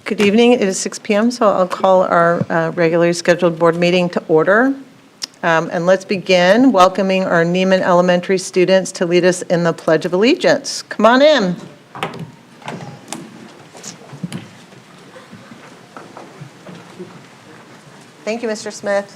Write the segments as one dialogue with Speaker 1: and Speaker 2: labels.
Speaker 1: Good evening. It is 6 p.m., so I'll call our regularly scheduled board meeting to order. And let's begin welcoming our Neiman Elementary students to lead us in the Pledge of Allegiance. Come on in. Thank you, Mr. Smith.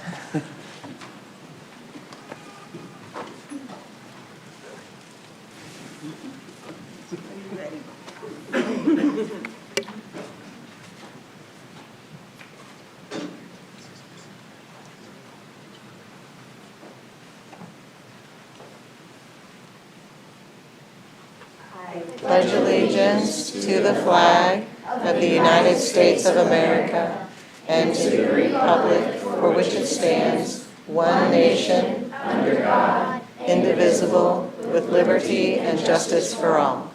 Speaker 1: Pledge allegiance to the flag of the United States of America and to the republic for which it stands, one nation, under God, indivisible, with liberty and justice for all.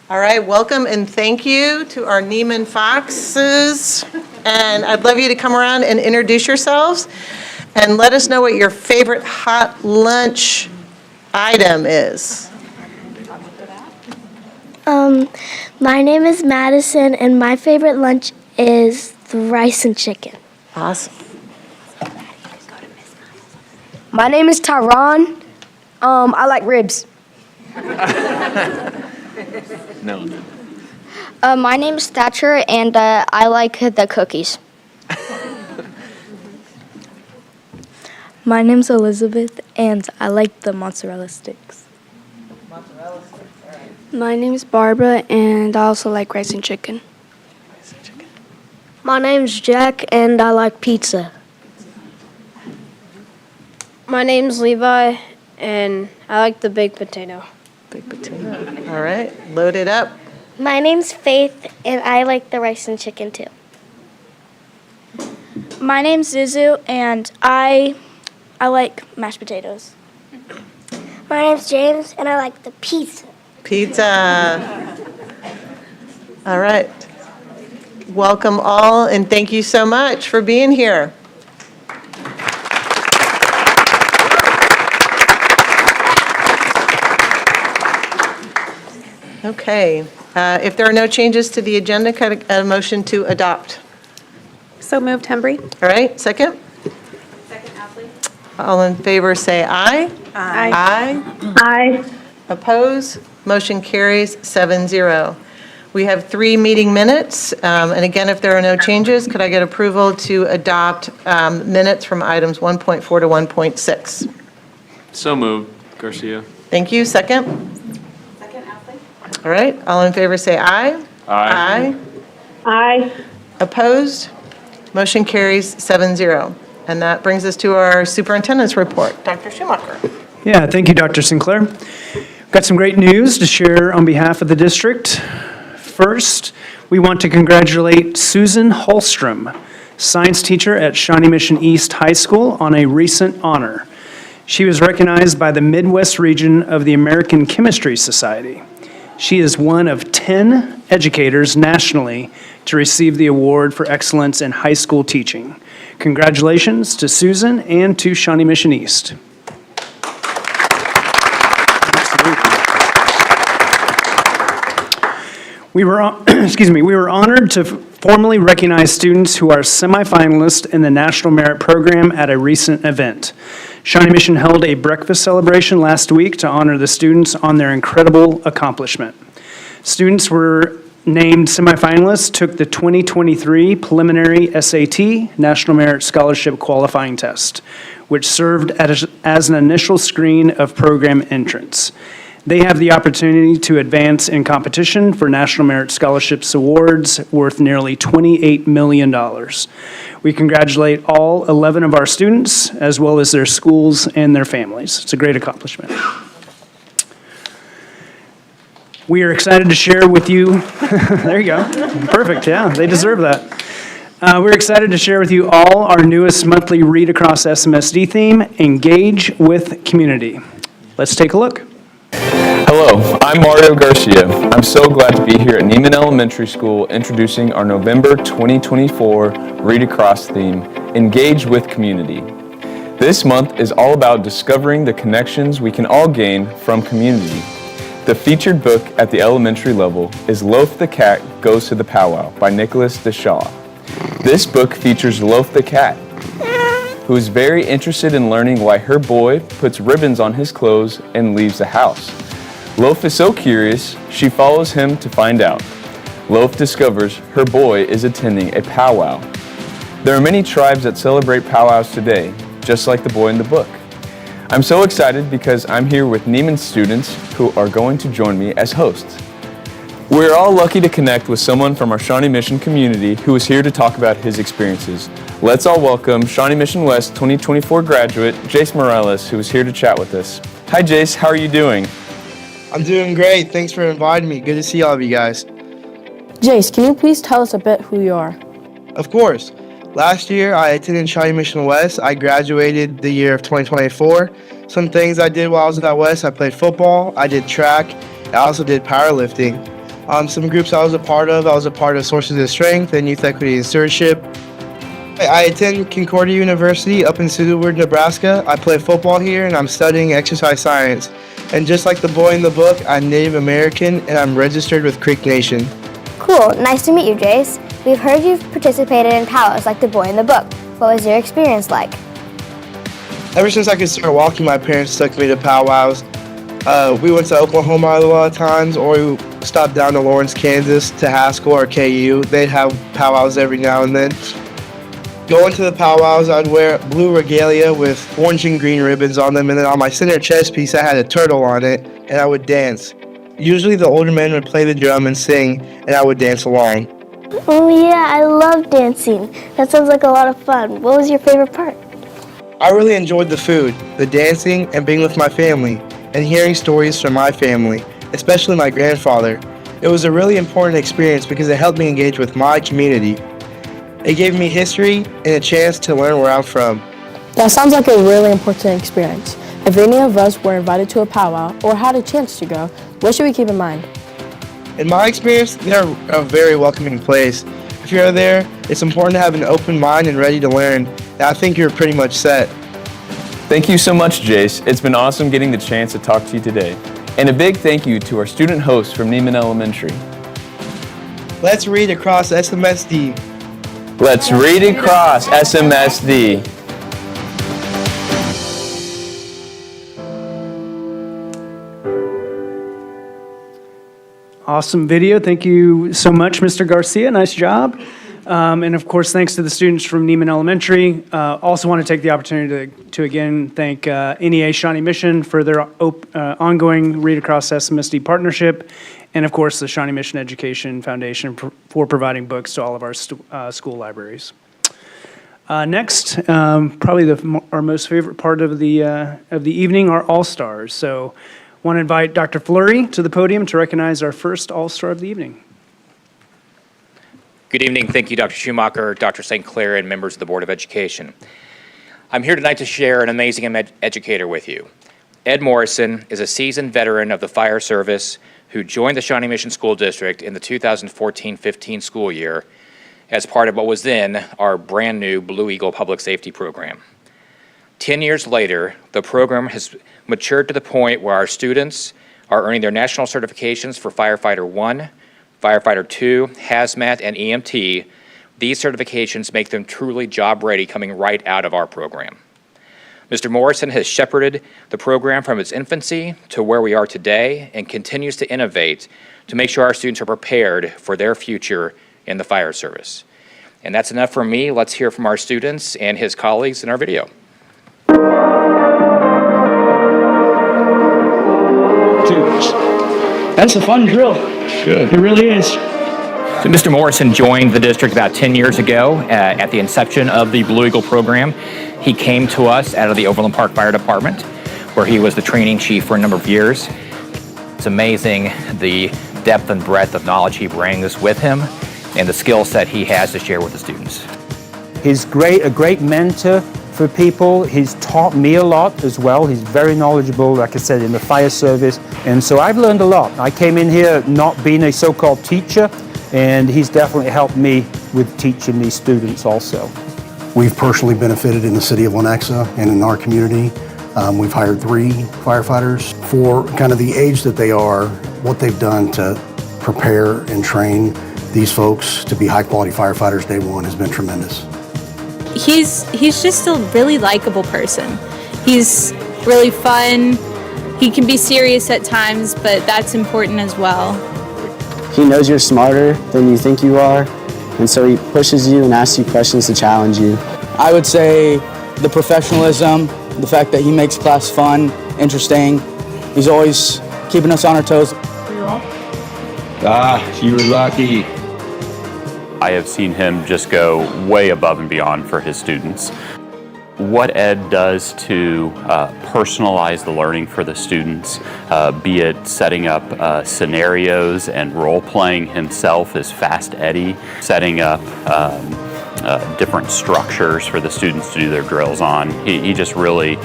Speaker 1: All right, welcome and thank you to our Neiman Foxes. And I'd love you to come around and introduce yourselves and let us know what your favorite hot lunch item is.
Speaker 2: My name is Madison, and my favorite lunch is the rice and chicken.
Speaker 1: Awesome.
Speaker 3: My name is Tyron. I like ribs.
Speaker 4: No.
Speaker 3: My name is Thatcher, and I like the cookies.
Speaker 5: My name's Elizabeth, and I like the mozzarella sticks.
Speaker 1: Mozzarella sticks, all right.
Speaker 5: My name's Barbara, and I also like rice and chicken.
Speaker 2: My name's Jack, and I like pizza.
Speaker 6: My name's Levi, and I like the baked potato.
Speaker 1: Baked potato. All right, load it up.
Speaker 2: My name's Faith, and I like the rice and chicken too.
Speaker 5: My name's Zuzu, and I like mashed potatoes.
Speaker 2: My name's James, and I like the pizza.
Speaker 1: Pizza. All right. Welcome all, and thank you so much for being here. Okay. If there are no changes to the agenda, could I get a motion to adopt?
Speaker 7: So moved, Hembry.
Speaker 1: All right, second?
Speaker 7: Second, Apley.
Speaker 1: All in favor, say aye.
Speaker 7: Aye.
Speaker 1: Aye. Oppose? Motion carries 7-0. We have 3 meeting minutes, and again, if there are no changes, could I get approval to adopt minutes from items 1.4 to 1.6?
Speaker 4: So moved, Garcia.
Speaker 1: Thank you. Second?
Speaker 7: Second, Apley.
Speaker 1: All right, all in favor, say aye.
Speaker 4: Aye.
Speaker 1: Aye. Opposed? Motion carries 7-0. And that brings us to our superintendent's report. Dr. Schumacher.
Speaker 8: Yeah, thank you, Dr. Sinclair. We've got some great news to share on behalf of the district. First, we want to congratulate Susan Holstrom, science teacher at Shawnee Mission East High School, on a recent honor. She was recognized by the Midwest region of the American Chemistry Society. She is one of 10 educators nationally to receive the award for excellence in high school teaching. Congratulations to Susan and to Shawnee Mission East. We were honored to formally recognize students who are semifinalists in the National Merit Program at a recent event. Shawnee Mission held a breakfast celebration last week to honor the students on their incredible accomplishment. Students were named semifinalists took the 2023 preliminary SAT, National Merit Scholarship Qualifying Test, which served as an initial screen of program entrance. They have the opportunity to advance in competition for National Merit Scholarships awards worth nearly $28 million. We congratulate all 11 of our students, as well as their schools and their families. It's a great accomplishment. We are excited to share with you, there you go, perfect, yeah, they deserve that. We're excited to share with you all our newest monthly Read Across SMSD theme, Engage with Community. Let's take a look.
Speaker 4: Hello, I'm Mario Garcia. I'm so glad to be here at Neiman Elementary School introducing our November 2024 Read Across theme, Engage with Community. This month is all about discovering the connections we can all gain from community. The featured book at the elementary level is Loaf the Cat Goes to the Powwow by Nicholas DeShaw. This book features Loaf the cat, who is very interested in learning why her boy puts ribbons on his clothes and leaves the house. Loaf is so curious, she follows him to find out. Loaf discovers her boy is attending a powwow. There are many tribes that celebrate powwows today, just like the boy in the book. I'm so excited because I'm here with Neiman students who are going to join me as hosts. We're all lucky to connect with someone from our Shawnee Mission community who is here to talk about his experiences. Let's all welcome Shawnee Mission West 2024 graduate, Jace Morales, who is here to chat with us. Hi Jace, how are you doing?
Speaker 9: I'm doing great. Thanks for inviting me. Good to see all of you guys.
Speaker 10: Jace, can you please tell us a bit who you are?
Speaker 9: Of course. Last year, I attended Shawnee Mission West. I graduated the year of 2024. Some things I did while I was at West, I played football, I did track, I also did powerlifting. Some groups I was a part of Sources of Strength and Youth Equity and Stewardship. I attend Concordia University up in Seward, Nebraska. I play football here and I'm studying exercise science. And just like the boy in the book, I'm Native American and I'm registered with Creek Nation.
Speaker 11: Cool, nice to meet you, Jace. We've heard you've participated in powwows like the boy in the book. What was your experience like?
Speaker 9: Ever since I could start walking, my parents took me to powwows. We went to Oklahoma a lot of times, or we stopped down to Lawrence, Kansas to Haskell or KU. They'd have powwows every now and then. Going to the powwows, I'd wear blue regalia with orange and green ribbons on them, and then on my center chest piece, I had a turtle on it, and I would dance. Usually the older men would play the drum and sing, and I would dance along.
Speaker 2: Oh yeah, I love dancing. That sounds like a lot of fun. What was your favorite part?
Speaker 9: I really enjoyed the food, the dancing, and being with my family, and hearing stories from my family, especially my grandfather. It was a really important experience because it helped me engage with my community. It gave me history and a chance to learn where I'm from.
Speaker 10: That sounds like a really important experience. If any of us were invited to a powwow or had a chance to go, what should we keep in mind?
Speaker 9: In my experience, they're a very welcoming place. If you're there, it's important to have an open mind and ready to learn. And I think you're pretty much set.
Speaker 4: Thank you so much, Jace. It's been awesome getting the chance to talk to you today. And a big thank you to our student hosts from Neiman Elementary.
Speaker 9: Let's read across SMSD.
Speaker 4: Let's read across SMSD.
Speaker 8: Awesome video. Thank you so much, Mr. Garcia. Nice job. And of course, thanks to the students from Neiman Elementary. Also want to take the opportunity to again thank NEA Shawnee Mission for their ongoing Read Across SMSD partnership, and of course the Shawnee Mission Education Foundation for providing books to all of our school libraries. Next, probably our most favorite part of the evening are All-Stars. So want to invite Dr. Fleury to the podium to recognize our first All-Star of the evening.
Speaker 12: Good evening. Thank you, Dr. Schumacher, Dr. St. Clair, and members of the Board of Education. I'm here tonight to share an amazing educator with you. Ed Morrison is a seasoned veteran of the fire service who joined the Shawnee Mission School District in the 2014-15 school year as part of what was then our brand new Blue Eagle Public Safety Program. 10 years later, the program has matured to the point where our students are earning their national certifications for Firefighter 1, Firefighter 2, Hazmat, and EMT. These certifications make them truly job ready coming right out of our program. Mr. Morrison has shepherded the program from its infancy to where we are today and continues to innovate to make sure our students are prepared for their future in the fire service. And that's enough for me. Let's hear from our students and his colleagues in our video.
Speaker 13: That's a fun drill. Good. It really is.
Speaker 12: So Mr. Morrison joined the district about 10 years ago at the inception of the Blue Eagle program. He came to us out of the Overland Park Fire Department, where he was the training chief for a number of years. It's amazing the depth and breadth of knowledge he brings with him and the skill set he has to share with the students.
Speaker 14: He's a great mentor for people. He's taught me a lot as well. He's very knowledgeable, like I said, in the fire service. And so I've learned a lot. I came in here not being a so-called teacher, and he's definitely helped me with teaching these students also.
Speaker 15: We've personally benefited in the city of Lenexa and in our community We've hired 3 firefighters. For kind of the age that they are, what they've done to prepare and train these folks to be high-quality firefighters day one has been tremendous.
Speaker 16: He's just a really likable person. He's really fun. He can be serious at times, but that's important as well.
Speaker 17: He knows you're smarter than you think you are, and so he pushes you and asks you questions to challenge you.
Speaker 13: I would say the professionalism, the fact that he makes class fun, interesting. He's always keeping us on our toes.
Speaker 18: You were lucky.
Speaker 19: I have seen him just go way above and beyond for his students. What Ed does to personalize the learning for the students, be it setting up scenarios and role-playing himself as Fast Eddie, setting up different structures for the students to do their drills on. He just really,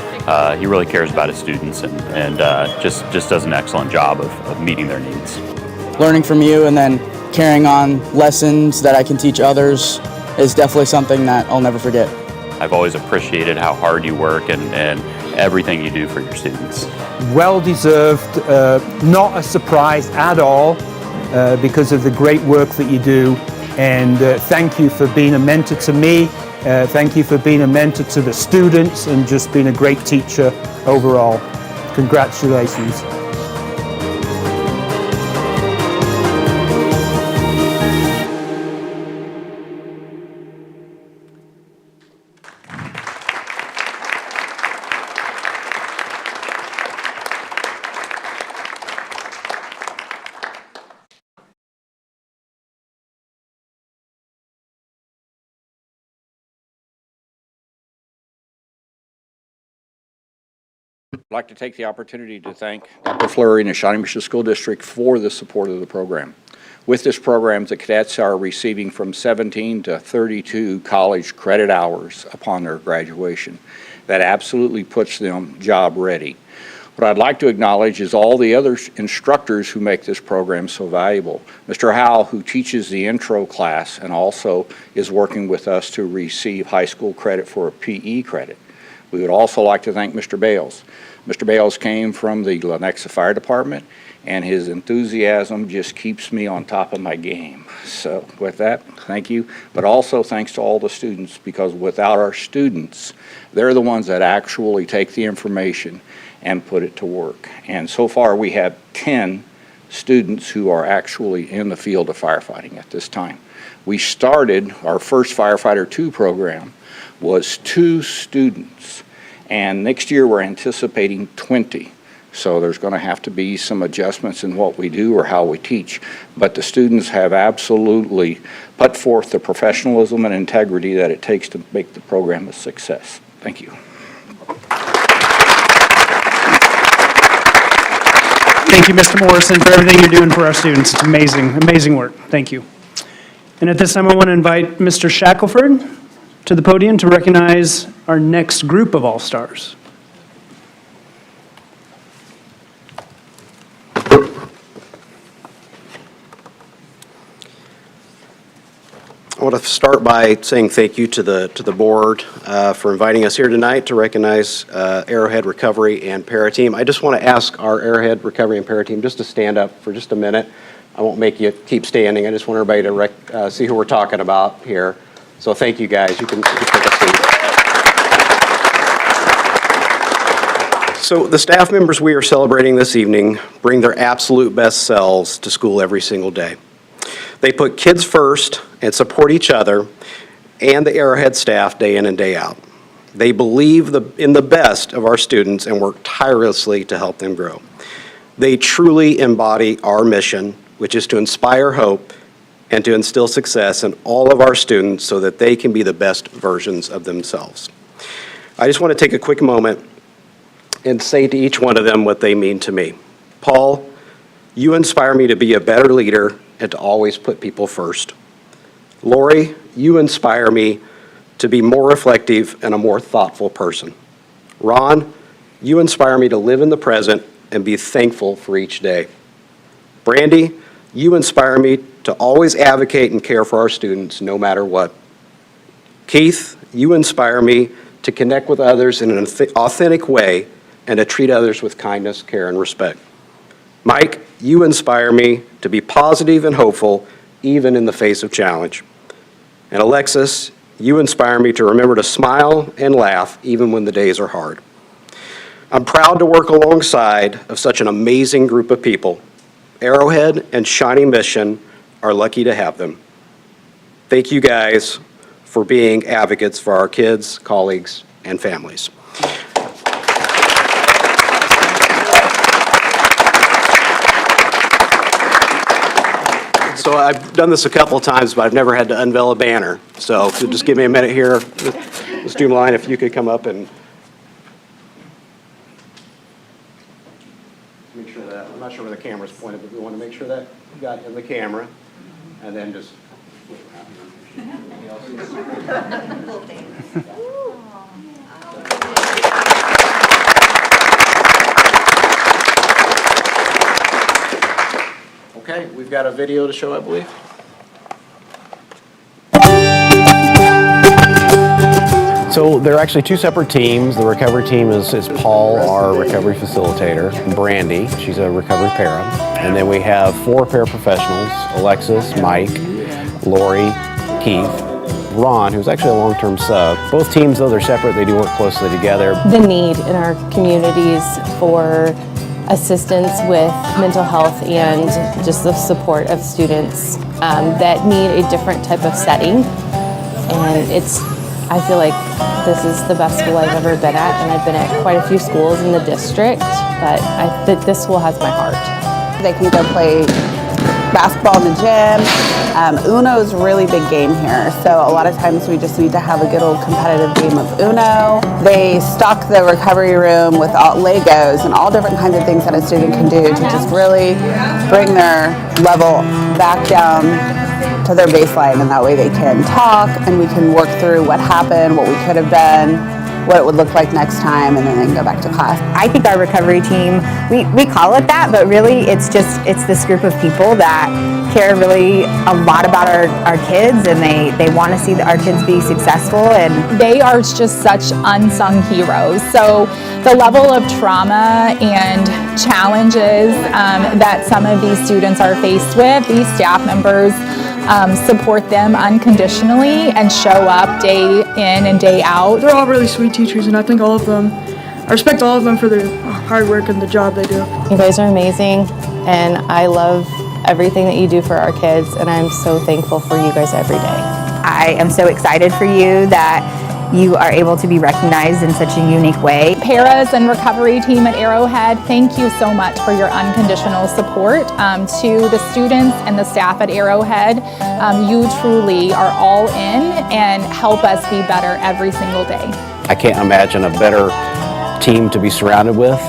Speaker 19: he really cares about his students and just does an excellent job of meeting their needs.
Speaker 13: Learning from you and then carrying on lessons that I can teach others is definitely something that I'll never forget.
Speaker 19: I've always appreciated how hard you work and everything you do for your students.
Speaker 14: Well deserved, not a surprise at all because of the great work that you do. And thank you for being a mentor to me. Thank you for being a mentor to the students and just being a great teacher overall. Congratulations.
Speaker 20: I'd like to take the opportunity to thank Dr. Fleury and the Shawnee Mission School District for the support of the program. With this program, the cadets are receiving from 17 to 32 college credit hours upon their graduation. That absolutely puts them job ready. What I'd like to acknowledge is all the other instructors who make this program so valuable. Mr. Howell, who teaches the intro class and also is working with us to receive high school credit for a PE credit. We would also like to thank Mr. Bales. Mr. Bales came from the Lenexa Fire Department, and his enthusiasm just keeps me on top of my game. So with that, thank you. But also thanks to all the students, because without our students, they're the ones that actually take the information and put it to work. And so far we have 10 students who are actually in the field of firefighting at this time. We started our first Firefighter 2 program was 2 students. And next year we're anticipating 20. So there's going to have to be some adjustments in what we do or how we teach. But the students have absolutely put forth the professionalism and integrity that it takes to make the program a success. Thank you.
Speaker 8: Thank you, Mr. Morrison, for everything you're doing for our students. It's amazing, amazing work. Thank you. And at this time, I want to invite Mr. Shackelford to the podium to recognize our next group of All-Stars.
Speaker 21: I want to start by saying thank you to the board for inviting us here tonight to recognize Arrowhead Recovery and Para Team. I just want to ask our Arrowhead Recovery and Para Team just to stand up for just a minute. I won't make you keep standing. I just want everybody to see who we're talking about here. So thank you, guys. You can take a seat. So the staff members we are celebrating this evening bring their absolute best selves to school every single day. They put kids first and support each other and the Arrowhead staff day in and day out. They believe in the best of our students and work tirelessly to help them grow. They truly embody our mission, which is to inspire hope and to instill success in all of our students so that they can be the best versions of themselves. I just want to take a quick moment and say to each one of them what they mean to me. Paul, you inspire me to be a better leader and to always put people first. Lori, you inspire me to be more reflective and a more thoughtful person. Ron, you inspire me to live in the present and be thankful for each day. Brandy, you inspire me to always advocate and care for our students no matter what. Keith, you inspire me to connect with others in an authentic way and to treat others with kindness, care, and respect. Mike, you inspire me to be positive and hopeful even in the face of challenge. And Alexis, you inspire me to remember to smile and laugh even when the days are hard. I'm proud to work alongside of such an amazing group of people. Arrowhead and Shawnee Mission are lucky to have them. Thank you guys for being advocates for our kids, colleagues, and families. So I've done this a couple of times, but I've never had to unveil a banner. So just give me a minute here. Ms. Dumoulin, if you could come up and make sure that, I'm not sure where the camera's pointed, but we want to make sure that you got in the camera, and then just flip Okay, we've got a video to show, I believe. So there are actually two separate teams. The recovery team is Paul, our recovery facilitator, and Brandy, she's a recovery para. And then we have 4 paraprofessionals, Alexis, Mike, Lori, Keith, Ron, who's actually a long-term sub. Both teams, though they're separate, they do work closely together.
Speaker 18: The need in our communities for assistance with mental health and just the support of students that need a different type of setting. And I feel like this is the best school I've ever been at, and I've been at quite a few schools in the district, but this school has my heart.
Speaker 22: They can go play basketball in the gym. Uno is a really big game here, so a lot of times we just need to have a good old competitive game of Uno. They stock the recovery room with all Legos and all different kinds of things that a student can do to just really bring their level back down to their baseline, and that way they can talk and we can work through what happened, what we could have done, what it would look like next time, and then they can go back to class.
Speaker 23: I think our recovery team, we call it that, but really it's this group of people that care really a lot about our kids, and they want to see our kids be successful. And
Speaker 16: they are just such unsung heroes. So the level of trauma and challenges that some of these students are faced with, these staff members support them unconditionally and show up day in and day out.
Speaker 24: They're all really sweet teachers, and I think I respect all of them for their hard work and the job they do.
Speaker 18: You guys are amazing, and I love everything that you do for our kids, and I'm so thankful for you guys every day.
Speaker 23: I am so excited for you that you are able to be recognized in such a unique way.
Speaker 16: Paras and recovery team at Arrowhead, thank you so much for your unconditional support to the students and the staff at Arrowhead. You truly are all in and help us be better every single day.
Speaker 21: I can't imagine a better team to be surrounded with.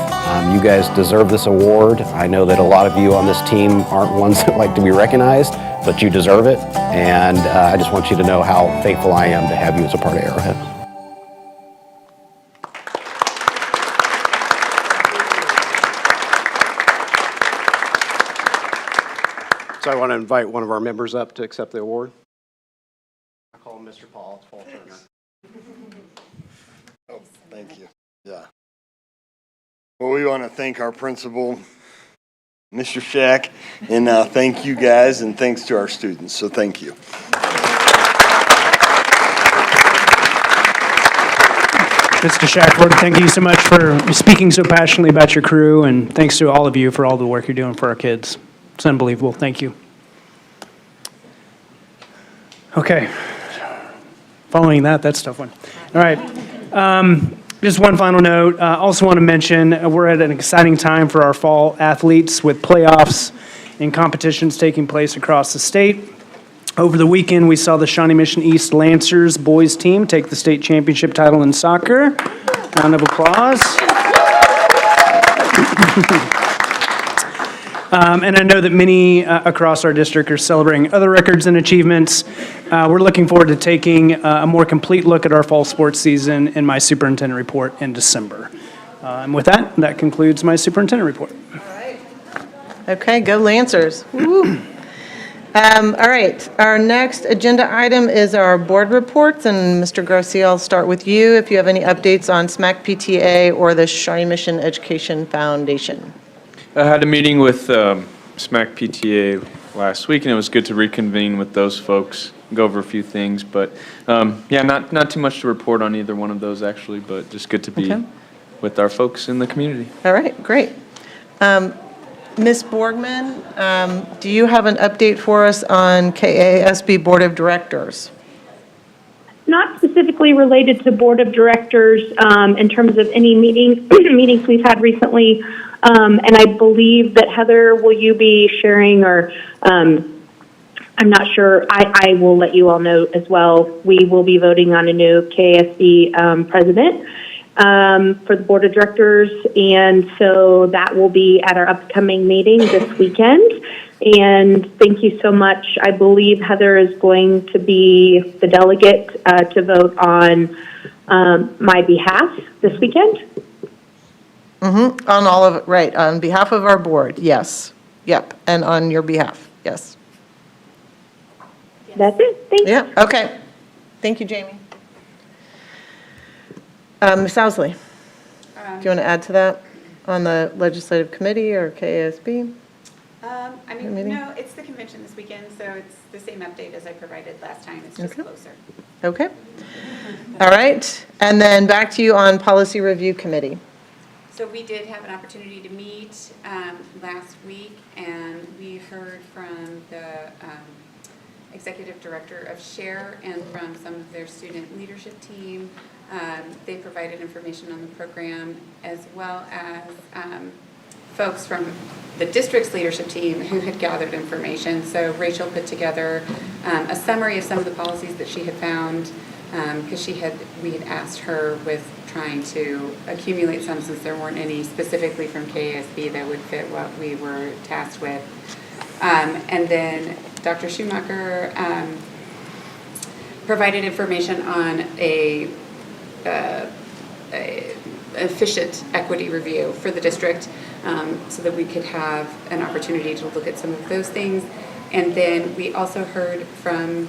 Speaker 21: You guys deserve this award. I know that a lot of you on this team aren't ones that like to be recognized, but you deserve it. And I just want you to know how thankful I am to have you as a part of Arrowhead. So I want to invite one of our members up to accept the award. I call him Mr. Paul. It's Paul Turner.
Speaker 25: Oh, thank you. Yeah. Well, we want to thank our principal, Mr. Shack, and thank you guys, and thanks to our students. So thank you.
Speaker 8: Mr. Shackford, thank you so much for speaking so passionately about your crew, and thanks to all of you for all the work you're doing for our kids. It's unbelievable. Thank you. Okay. Following that's a tough one. All right. Just one final note. Also want to mention we're at an exciting time for our fall athletes with playoffs and competitions taking place across the state. Over the weekend, we saw the Shawnee Mission East Lancers boys team take the state championship title in soccer. Round of applause. And I know that many across our district are celebrating other records and achievements. We're looking forward to taking a more complete look at our fall sports season in my superintendent report in December. And with that concludes my superintendent report.
Speaker 1: Okay, go Lancers. Woo. All right, our next agenda item is our board reports, and Mr. Garcia, I'll start with you if you have any updates on SMAC PTA or the Shawnee Mission Education Foundation.
Speaker 4: I had a meeting with SMAC PTA last week, and it was good to reconvene with those folks, go over a few things. But yeah, not too much to report on either one of those actually, but just good to be with our folks in the community.
Speaker 1: All right, great. Ms. Borgman, do you have an update for us on KASB Board of Directors?
Speaker 3: Not specifically related to Board of Directors in terms of any meetings we've had recently. And I believe that Heather, will you be sharing or I'm not sure. I will let you all know as well. We will be voting on a new KASB president for the Board of Directors, and so that will be at our upcoming meeting this weekend. And thank you so much. I believe Heather is going to be the delegate to vote on my behalf this weekend.
Speaker 1: On all of it, right, on behalf of our board, yes. Yep, and on your behalf, yes.
Speaker 3: That's it, thank you.
Speaker 1: Yeah, okay. Thank you, Jamie. Ms. Owsley, do you want to add to that on the legislative committee or KASB?
Speaker 5: I mean, no, it's the convention this weekend, so it's the same update as I provided last time. It's just closer.
Speaker 1: Okay. All right. And then back to you on policy review committee.
Speaker 5: So we did have an opportunity to meet last week, and we heard from the executive director of SHARE and from some of their student leadership team. They provided information on the program, as well as folks from the district's leadership team who had gathered information. So Rachel put together a summary of some of the policies that she had found, because we had asked her with trying to accumulate some, since there weren't any specifically from KASB that would fit what we were tasked with. And then Dr. Schumacher provided information on a efficient equity review for the district, so that we could have an opportunity to look at some of those things. And then we also heard from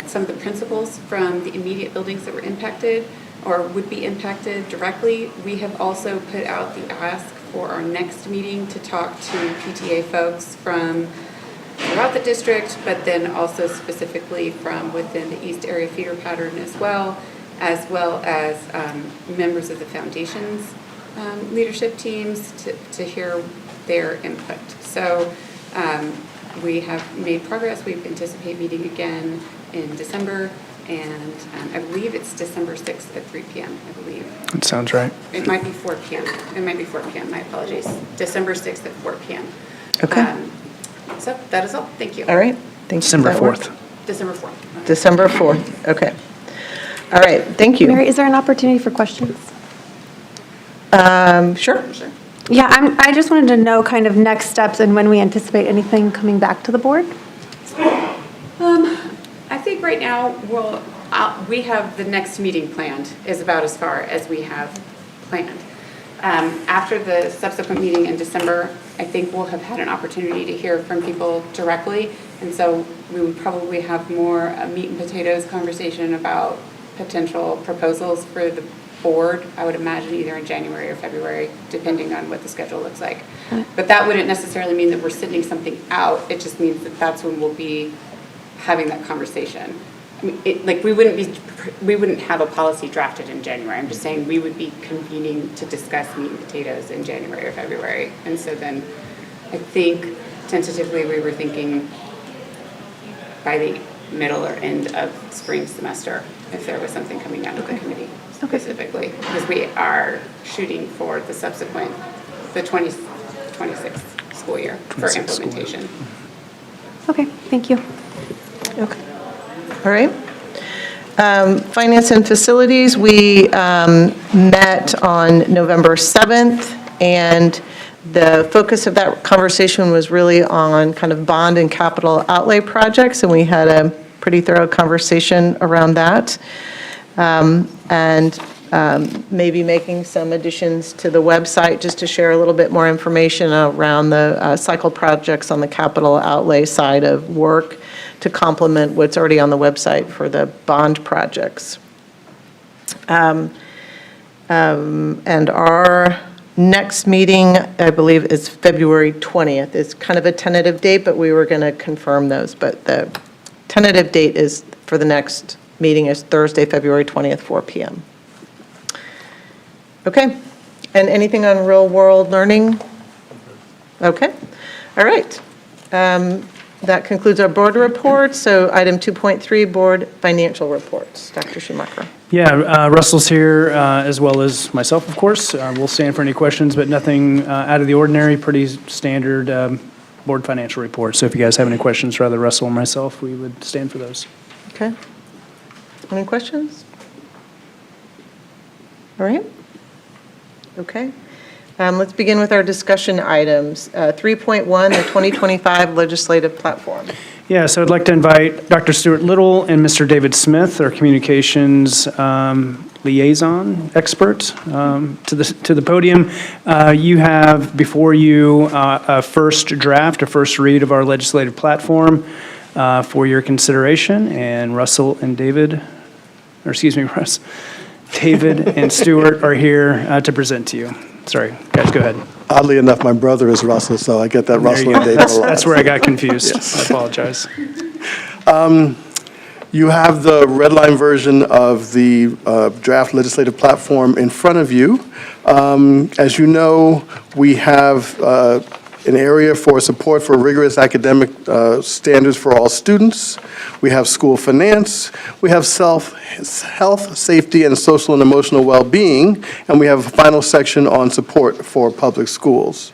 Speaker 5: some of the principals from the immediate buildings that were impacted or would be impacted directly. We have also put out the ask for our next meeting to talk to PTA folks from throughout the district, but then also specifically from within the East Area feeder pattern as well as members of the foundation's leadership teams to hear their input. So we have made progress. We anticipate meeting again in December, and I believe it's December 6th at 3 p.m., I believe.
Speaker 8: That sounds right.
Speaker 5: It might be 4 p.m. It might be 4 p.m. My apologies. December 6th at 4 p.m.
Speaker 1: Okay.
Speaker 5: So that is all. Thank you.
Speaker 1: All right. Thank you.
Speaker 8: December 4th.
Speaker 5: December 4th.
Speaker 1: December 4th. Okay. All right. Thank you.
Speaker 6: Mary, is there an opportunity for questions?
Speaker 1: Sure.
Speaker 6: Yeah, I just wanted to know kind of next steps and when we anticipate anything coming back to the board.
Speaker 5: I think right now we have the next meeting planned is about as far as we have planned. After the subsequent meeting in December, I think we'll have had an opportunity to hear from people directly, and so we would probably have more meat and potatoes conversation about potential proposals for the board, I would imagine either in January or February, depending on what the schedule looks like. But that wouldn't necessarily mean that we're sending something out. It just means that that's when we'll be having that conversation. I mean, we wouldn't have a policy drafted in January. I'm just saying we would be convening to discuss meat and potatoes in January or February. And so then I think tentatively we were thinking by the middle or end of spring semester if there was something coming out of the committee specifically, because we are shooting for the subsequent, the 2026 school year for implementation.
Speaker 6: Okay, thank you.
Speaker 1: Okay. All right. Finance and facilities, we met on November 7th, and the focus of that conversation was really on kind of bond and capital outlay projects, and we had a pretty thorough conversation around that. And maybe making some additions to the website just to share a little bit more information around the cycle projects on the capital outlay side of work to complement what's already on the website for the bond projects. And our next meeting, I believe, is February 20th. It's kind of a tentative date, but we were going to confirm those. But the tentative date is for the next meeting is Thursday, February 20th, 4 p.m. Okay. And anything on real-world learning? Okay. All right. That concludes our board report. So item 2.3, board financial reports. Dr. Schumacher.
Speaker 8: Yeah, Russell's here, as well as myself, of course. We'll stand for any questions, but nothing out of the ordinary, pretty standard board financial report. So if you guys have any questions for either Russell or myself, we would stand for those.
Speaker 1: Okay. Any questions? All right. Okay. Let's begin with our discussion items. 3.1, the 2025 legislative platform.
Speaker 8: Yeah, so I'd like to invite Dr. Stuart Little and Mr. David Smith, our communications liaison expert, to the podium. You have before you a first draft, a first read of our legislative platform for your consideration, and Russell and David, or excuse me, Russ, David and Stuart are here to present to you. Sorry, guys, go ahead.
Speaker 2: Oddly enough, my brother is Russell, so I get that Russell and David a lot.
Speaker 8: That's where I got confused.
Speaker 2: Yes.
Speaker 8: I apologize.
Speaker 2: You have the red line version of the draft legislative platform in front of you. As you know, we have an area for support for rigorous academic standards for all students. We have school finance. We have health, safety, and social and emotional well-being. And we have a final section on support for public schools.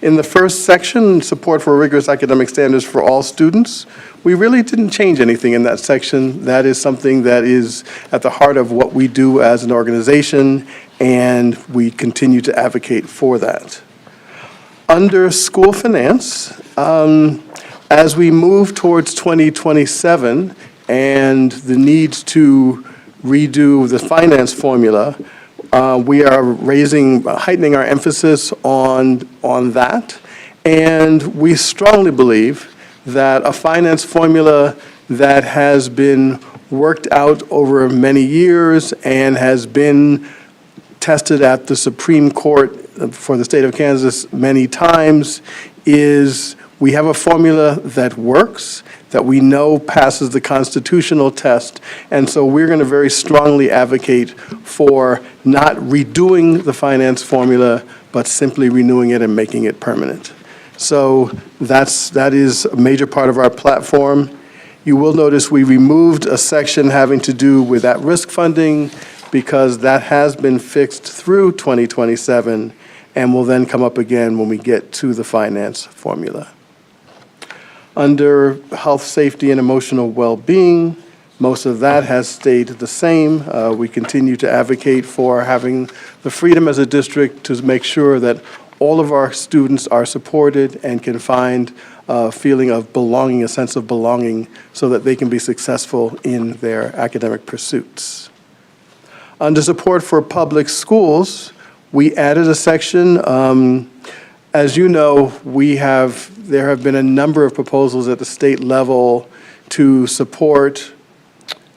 Speaker 2: In the first section, support for rigorous academic standards for all students, we really didn't change anything in that section. That is something that is at the heart of what we do as an organization, and we continue to advocate for that. Under school finance, as we move towards 2027 and the need to redo the finance formula, we are heightening our emphasis on that. And we strongly believe that a finance formula that has been worked out over many years and has been tested at the Supreme Court for the state of Kansas many times is we have a formula that works, that we know passes the constitutional test, and so we're going to very strongly advocate for not redoing the finance formula, but simply renewing it and making it permanent. So that is a major part of our platform. You will notice we removed a section having to do with at-risk funding because that has been fixed through 2027 and will then come up again when we get to the finance formula. Under health, safety, and emotional well-being, most of that has stayed the same. We continue to advocate for having the freedom as a district to make sure that all of our students are supported and can find a feeling of belonging, a sense of belonging, so that they can be successful in their academic pursuits. Under support for public schools, we added a section. As you know, there have been a number of proposals at the state level to support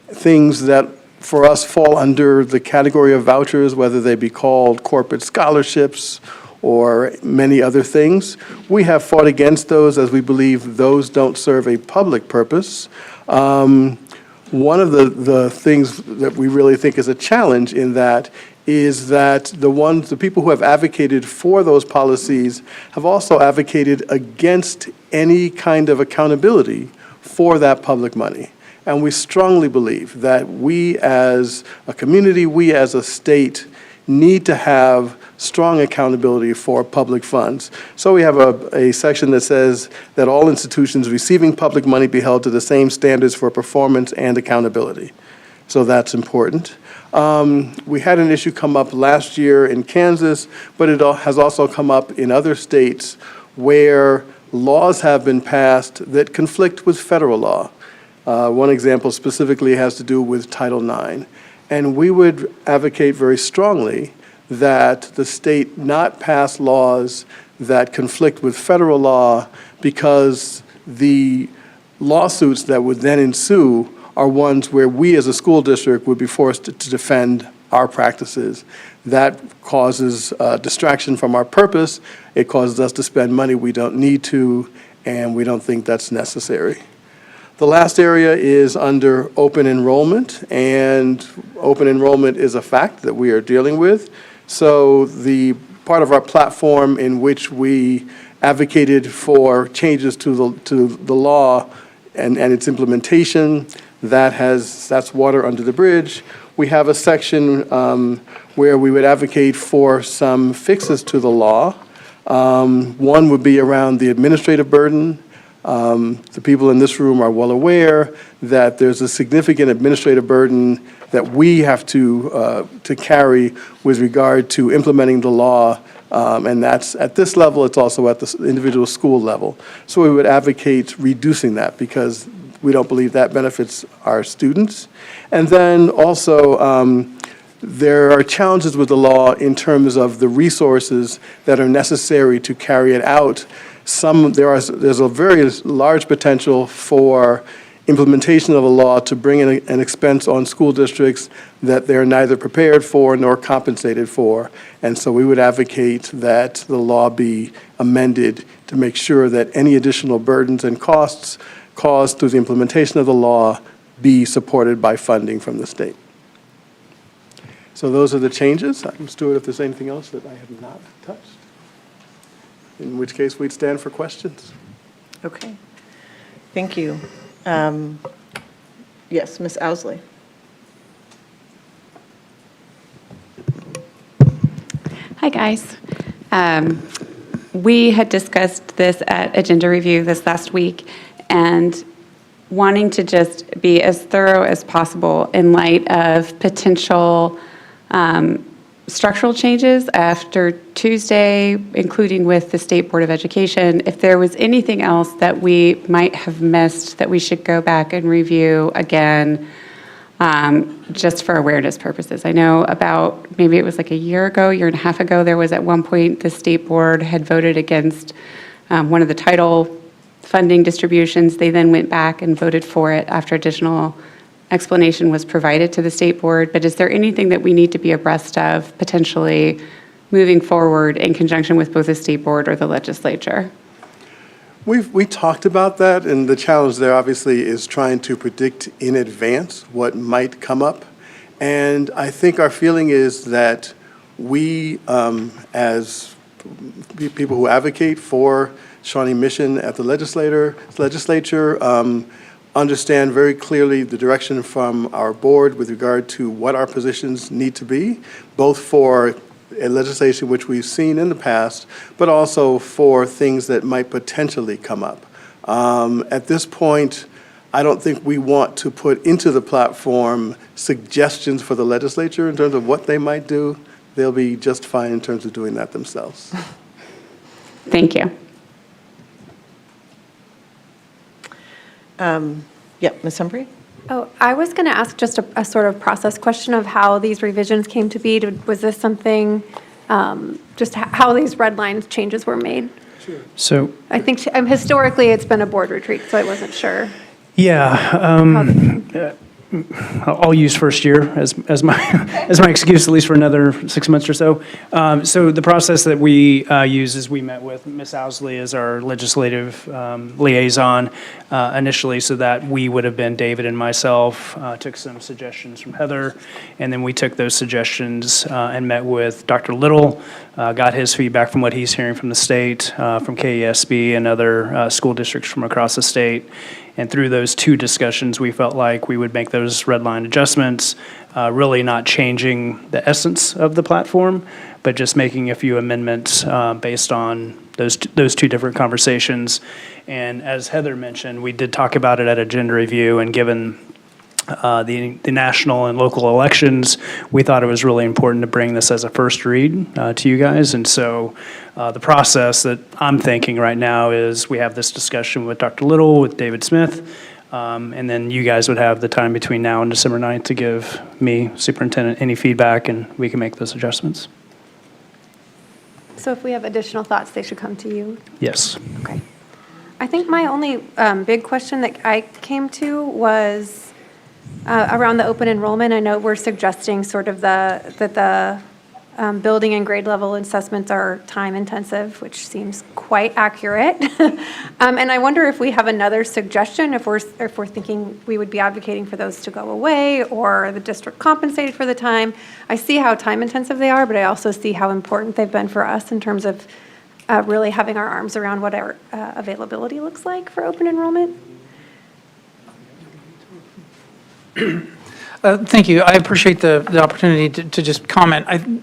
Speaker 2: things that for us fall under the category of vouchers, whether they be called corporate scholarships or many other things. We have fought against those as we believe those don't serve a public purpose. One of the things that we really think is a challenge in that is that the people who have advocated for those policies have also advocated against any kind of accountability for that public money. And we strongly believe that we as a community, we as a state, need to have strong accountability for public funds. So we have a section that says that all institutions receiving public money be held to the same standards for performance and accountability. So that's important. We had an issue come up last year in Kansas, but it has also come up in other states where laws have been passed that conflict with federal law. One example specifically has to do with Title IX. And we would advocate very strongly that the state not pass laws that conflict with federal law, because the lawsuits that would then ensue are ones where we as a school district would be forced to defend our practices. That causes distraction from our purpose. It causes us to spend money we don't need to, and we don't think that's necessary. The last area is under open enrollment, and open enrollment is a fact that we are dealing with. So the part of our platform in which we advocated for changes to the law and its implementation, that's water under the bridge. We have a section where we would advocate for some fixes to the law. One would be around the administrative burden. The people in this room are well aware that there's a significant administrative burden that we have to carry with regard to implementing the law, and that's at this level. It's also at the individual school level. So we would advocate reducing that because we don't believe that benefits our students. And then also, there are challenges with the law in terms of the resources that are necessary to carry it out. There's a very large potential for implementation of a law to bring in an expense on school districts that they're neither prepared for nor compensated for. And so we would advocate that the law be amended to make sure that any additional burdens and costs caused through the implementation of the law be supported by funding from the state. So those are the changes. Stuart, if there's anything else that I have not touched, in which case we'd stand for questions.
Speaker 1: Okay. Thank you. Yes, Ms. Owsley.
Speaker 5: Hi, guys. We had discussed this at agenda review this last week, and wanting to just be as thorough as possible in light of potential structural changes after Tuesday, including with the State Board of Education. If there was anything else that we might have missed that we should go back and review again, just for awareness purposes. I know about, maybe it was like a year and a half ago, there was at one point the State Board had voted against one of the title funding distributions. They then went back and voted for it after additional explanation was provided to the State Board. But is there anything that we need to be abreast of potentially moving forward in conjunction with both the State Board or the legislature?
Speaker 2: We talked about that, and the challenge there obviously is trying to predict in advance what might come up. And I think our feeling is that we, as people who advocate for Shawnee mission at the legislature, understand very clearly the direction from our board with regard to what our positions need to be, both for a legislation which we've seen in the past, but also for things that might potentially come up. At this point, I don't think we want to put into the platform suggestions for the legislature in terms of what they might do. They'll be just fine in terms of doing that themselves.
Speaker 5: Thank you.
Speaker 1: Yep, Ms. Humphrey?
Speaker 6: Oh, I was going to ask just a sort of process question of how these revisions came to be. Was this something, just how these red line changes were made?
Speaker 2: Sure.
Speaker 8: So
Speaker 6: I think historically it's been a board retreat, so I wasn't sure.
Speaker 8: Yeah, I'll use first year as my excuse, at least for another 6 months or so. So the process that we use is we met with Ms. Owsley as our legislative liaison initially, so that we would have been David and myself, took some suggestions from Heather, and then we took those suggestions and met with Dr. Little, got his feedback from what he's hearing from the state, from KESB and other school districts from across the state. And through those two discussions, we felt like we would make those red line adjustments, really not changing the essence of the platform, but just making a few amendments based on those two different conversations. And as Heather mentioned, we did talk about it at agenda review, and given the national and local elections, we thought it was really important to bring this as a first read to you guys. And so the process that I'm thinking right now is we have this discussion with Dr. Little, with David Smith, And then you guys would have the time between now and December 9th to give me, superintendent, any feedback, and we can make those adjustments.
Speaker 6: So if we have additional thoughts, they should come to you?
Speaker 8: Yes.
Speaker 6: Okay. I think my only big question that I came to was around the open enrollment. I know we're suggesting sort of that the building and grade level assessments are time intensive, which seems quite accurate. And I wonder if we have another suggestion, if we're thinking we would be advocating for those to go away or the district compensated for the time. I see how time intensive they are, but I also see how important they've been for us in terms of really having our arms around what our availability looks like for open enrollment.
Speaker 7: Thank you. I appreciate the opportunity to just comment.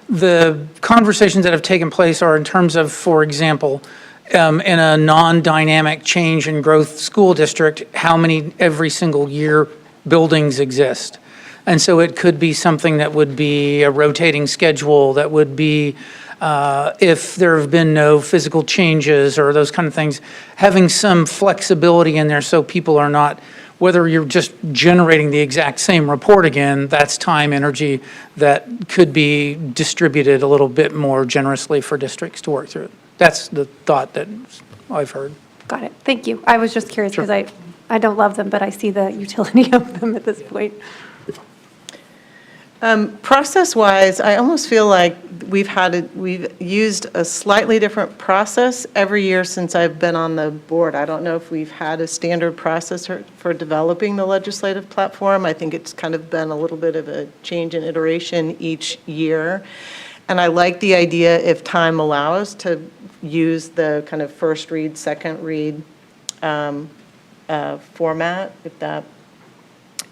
Speaker 7: The conversations that have taken place are in terms of, for example, in a non-dynamic change and growth school district, how many every single year buildings exist. And so it could be something that would be a rotating schedule, that would be if there have been no physical changes or those kind of things, having some flexibility in there so people are not, whether you're just generating the exact same report again, that's time, energy that could be distributed a little bit more generously for districts to work through it. That's the thought that I've heard.
Speaker 6: Got it. Thank you. I was just curious because I don't love them, but I see the utility of them at this point.
Speaker 1: Process-wise, I almost feel like we've used a slightly different process every year since I've been on the board. I don't know if we've had a standard process for developing the legislative platform. I think it's kind of been a little bit of a change in iteration each year. And I like the idea, if time allows, to use the kind of first read, second read format, if that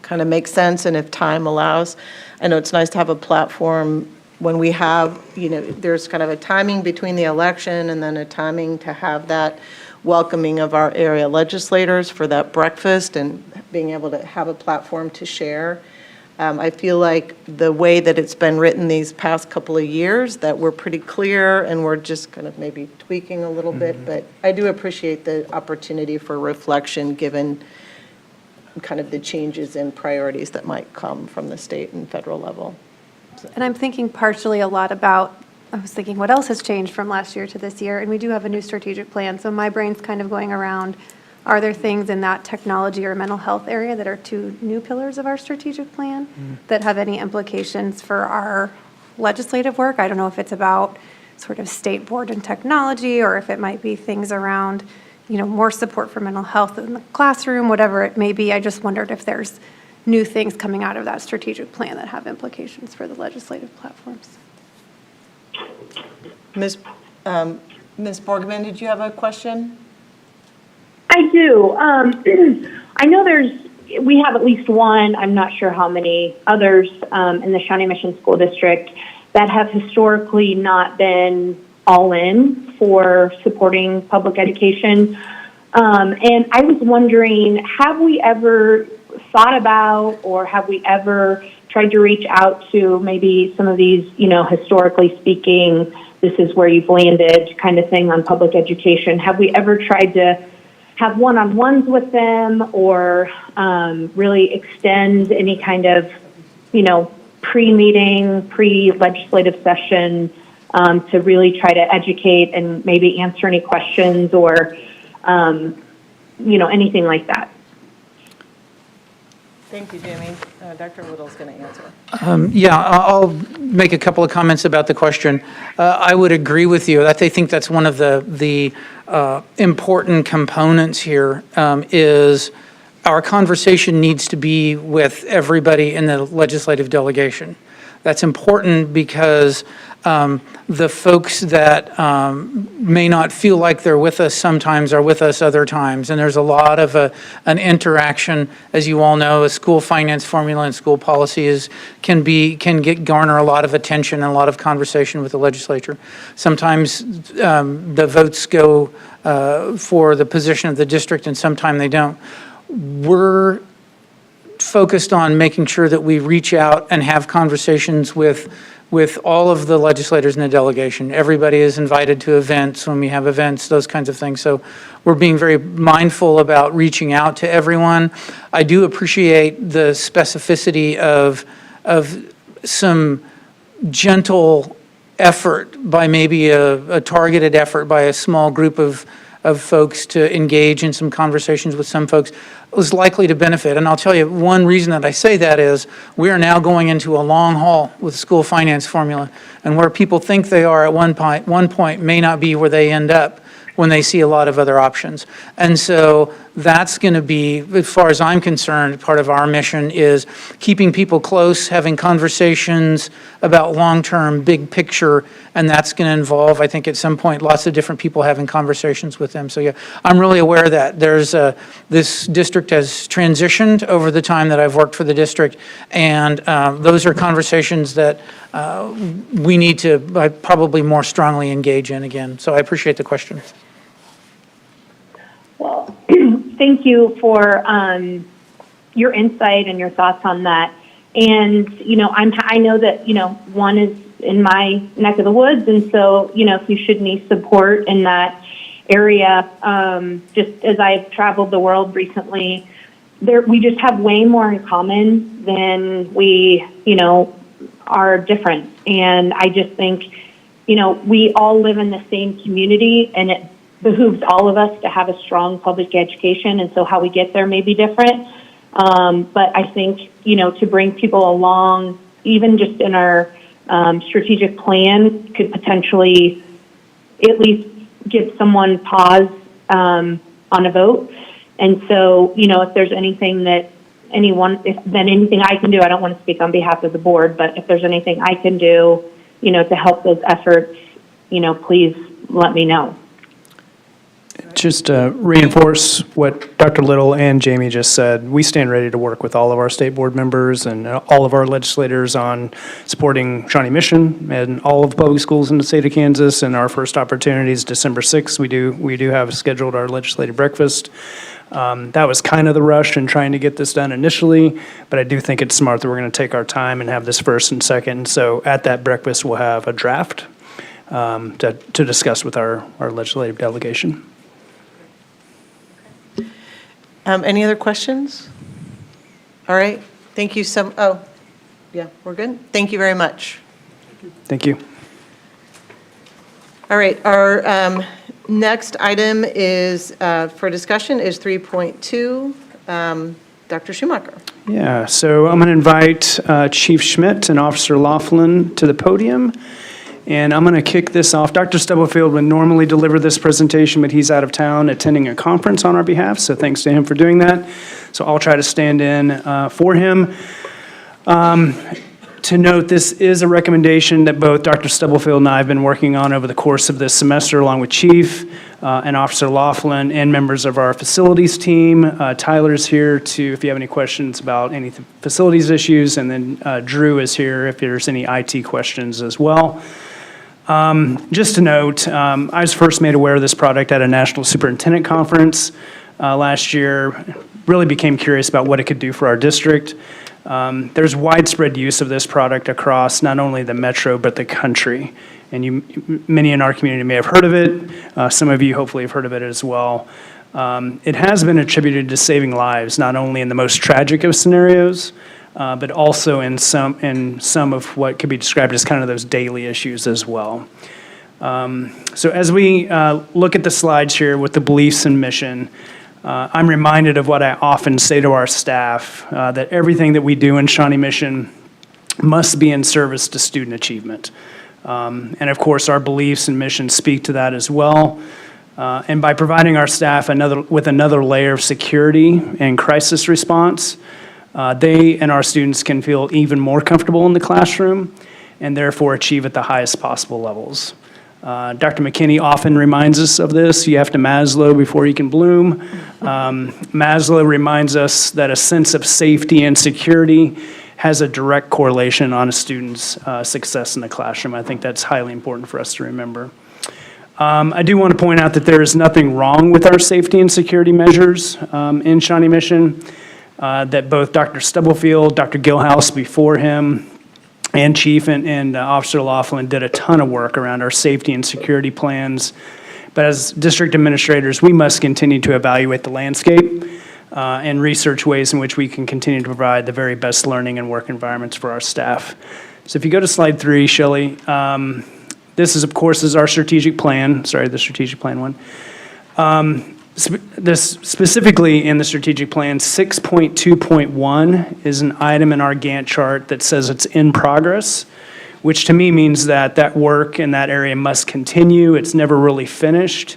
Speaker 1: kind of makes sense, and if time allows. I know it's nice to have a platform when we have, there's kind of a timing between the election and then a timing to have that welcoming of our area legislators for that breakfast and being able to have a platform to share. I feel like the way that it's been written these past couple of years, that we're pretty clear and we're just kind of maybe tweaking a little bit, but I do appreciate the opportunity for reflection given kind of the changes in priorities that might come from the state and federal level.
Speaker 6: And I'm thinking partially a lot about, I was thinking what else has changed from last year to this year, and we do have a new strategic plan, so my brain's kind of going around, are there things in that technology or mental health area that are two new pillars of our strategic plan that have any implications for our legislative work? I don't know if it's about sort of state board and technology, or if it might be things around more support for mental health in the classroom, whatever it may be. I just wondered if there's new things coming out of that strategic plan that have implications for the legislative platforms.
Speaker 1: Ms. Borgman, did you have a question?
Speaker 3: I do. I know we have at least one, I'm not sure how many others in the Shawnee Mission School District that have historically not been all in for supporting public education. And I was wondering, have we ever thought about, or have we ever tried to reach out to maybe some of these, historically speaking, this is where you've landed kind of thing on public education? Have we ever tried to have one-on-ones with them, or really extend any kind of, pre-meeting, pre-legislative session to really try to educate and maybe answer any questions or, anything like that?
Speaker 1: Thank you, Jamie. Dr. Little's going to answer.
Speaker 7: Yeah, I'll make a couple of comments about the question. I would agree with you. I think that's one of the important components here is our conversation needs to be with everybody in the legislative delegation. That's important because the folks that may not feel like they're with us sometimes are with us other times. And there's a lot of an interaction. As you all know, a school finance formula and school policy can garner a lot of attention and a lot of conversation with the legislature. Sometimes the votes go for the position of the district and sometimes they don't. We're focused on making sure that we reach out and have conversations with with all of the legislators in the delegation. Everybody is invited to events when we have events, those kinds of things. So we're being very mindful about reaching out to everyone. I do appreciate the specificity of some gentle effort by maybe a targeted effort by a small group of folks to engage in some conversations with some folks was likely to benefit. And I'll tell you, one reason that I say that is we are now going into a long haul with school finance formula, and where people think they are at one point may not be where they end up when they see a lot of other options. And so that's going to be, as far as I'm concerned, part of our mission is keeping people close, having conversations about long-term, big picture, and that's going to involve, I think at some point, lots of different people having conversations with them. So yeah, I'm really aware that there's this district has transitioned over the time that I've worked for the district, and those are conversations that we need to probably more strongly engage in again. So I appreciate the question.
Speaker 3: Well, thank you for your insight and your thoughts on that. And, I know that, one is in my neck of the woods. And so, if you should need support in that area, just as I've traveled the world recently, we just have way more in common than we, are different. And I just think, we all live in the same community, and it behooves all of us to have a strong public education, and so how we get there may be different. But I think, to bring people along, even just in our strategic plan, could potentially at least give someone pause on a vote. And so, if there's anything that anything I can do, I don't want to speak on behalf of the board, but if there's anything I can do, to help those efforts, please let me know.
Speaker 8: Just to reinforce what Dr. Little and Jamie just said, we stand ready to work with all of our state board members and all of our legislators on supporting Shawnee Mission and all of the public schools in the state of Kansas. And our first opportunity is December 6th. We do have scheduled our legislative breakfast. That was kind of the rush in trying to get this done initially, but I do think it's smart that we're going to take our time and have this first and second. So at that breakfast, we'll have a draft to discuss with our legislative delegation.
Speaker 1: Any other questions? All right. Thank you yeah, we're good. Thank you very much.
Speaker 8: Thank you.
Speaker 1: All right. Our next item is for discussion is 3.2. Dr. Schumacher.
Speaker 8: Yeah, so I'm going to invite Chief Schmidt and Officer Laughlin to the podium. And I'm going to kick this off. Dr. Stubblefield would normally deliver this presentation, but he's out of town attending a conference on our behalf, so thanks to him for doing that. So I'll try to stand in for him. To note, this is a recommendation that both Dr. Stubblefield and I have been working on over the course of this semester, along with Chief and Officer Laughlin and members of our facilities team. Tyler's here if you have any questions about any facilities issues, and then Drew is here if there's any IT questions as well. Just to note, I was first made aware of this product at a National Superintendent Conference last year. Really became curious about what it could do for our district. There's widespread use of this product across not only the metro, but the country. And many in our community may have heard of it. Some of you hopefully have heard of it as well. It has been attributed to saving lives, not only in the most tragic of scenarios, but also in some of what could be described as kind of those daily issues as well. So as we look at the slides here with the beliefs and mission, I'm reminded of what I often say to our staff, that everything that we do in Shawnee Mission must be in service to student achievement. And of course, our beliefs and mission speak to that as well. And by providing our staff with another layer of security and crisis response, they and our students can feel even more comfortable in the classroom and therefore achieve at the highest possible levels. Dr. McKinney often reminds us of this. You have to Maslow before you can bloom. Maslow reminds us that a sense of safety and security has a direct correlation on a student's success in the classroom. I think that's highly important for us to remember. I do want to point out that there is nothing wrong with our safety and security measures in Shawnee Mission, that both Dr. Stubblefield, Dr. Gilhouse before him, and Chief and Officer Laughlin did a ton of work around our safety and security plans. But as district administrators, we must continue to evaluate the landscape and research ways in which we can continue to provide the very best learning and work environments for our staff. So if you go to slide 3, Shelley, this is, of course, is our strategic plan. Sorry, the strategic plan one. This specifically in the strategic plan, 6.2.1 is an item in our Gantt chart that says it's in progress, which to me means that that work in that area must continue. It's never really finished.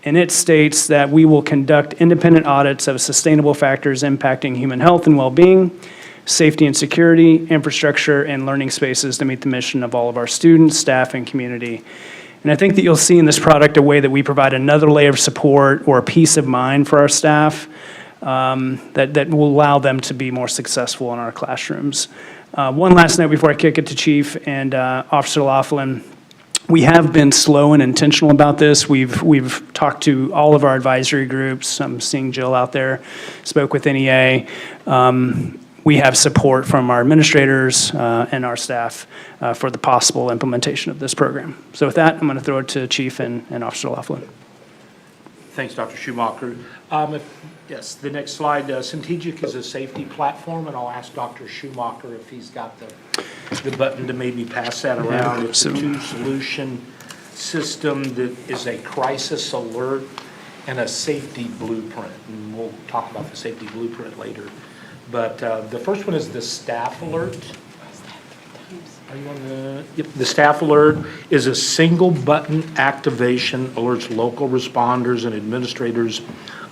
Speaker 8: And it states that we will conduct independent audits of sustainable factors impacting human health and well-being, safety and security, infrastructure, and learning spaces to meet the mission of all of our students, staff, and community. And I think that you'll see in this product a way that we provide another layer of support or peace of mind for our staff that will allow them to be more successful in our classrooms. One last note before I kick it to Chief and Officer Laughlin. We have been slow and intentional about this. We've talked to all of our advisory groups. I'm seeing Jill out there, spoke with NEA. We have support from our administrators and our staff for the possible implementation of this program. So with that, I'm going to throw it to Chief and Officer Laughlin.
Speaker 9: Thanks, Dr. Schumacher. Yes, the next slide. Centegic is a safety platform, and I'll ask Dr. Schumacher if he's got the button to maybe pass that around. It's a two-solution system that is a crisis alert and a safety blueprint, and we'll talk about the safety blueprint later. But the first one is the staff alert. Are you on the? Yep. The staff alert is a single button activation, alerts local responders and administrators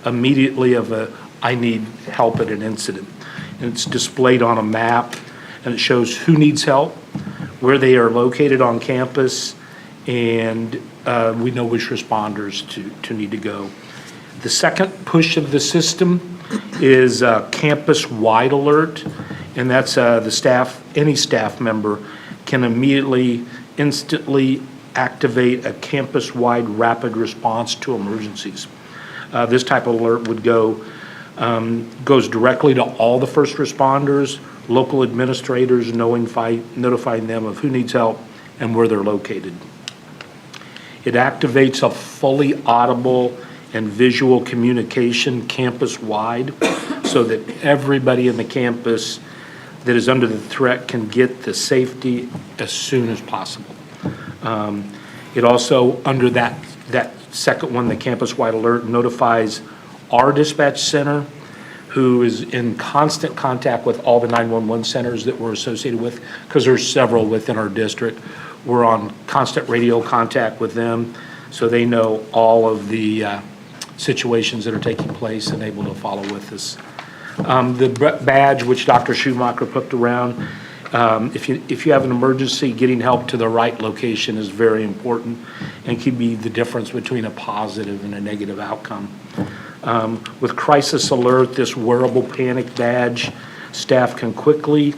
Speaker 9: immediately of I need help at an incident. And it's displayed on a map, and it shows who needs help, where they are located on campus, and we know which responders to need to go. The second push of the system is campus-wide alert, and that's the staff, any staff member can immediately, instantly activate a campus-wide rapid response to emergencies. This type of alert would goes directly to all the first responders, local administrators, notifying them of who needs help and where they're located. It activates a fully audible and visual communication campus-wide so that everybody in the campus that is under the threat can get the safety as soon as possible. It also, under that second one, the campus-wide alert, notifies our dispatch center, who is in constant contact with all the 911 centers that we're associated with, because there's several within our district. We're on constant radio contact with them, so they know all of the situations that are taking place and able to follow with us. The badge, which Dr. Schumacher put around, if you have an emergency, getting help to the right location is very important and can be the difference between a positive and a negative outcome. With Crisis Alert, this wearable panic badge, staff can quickly,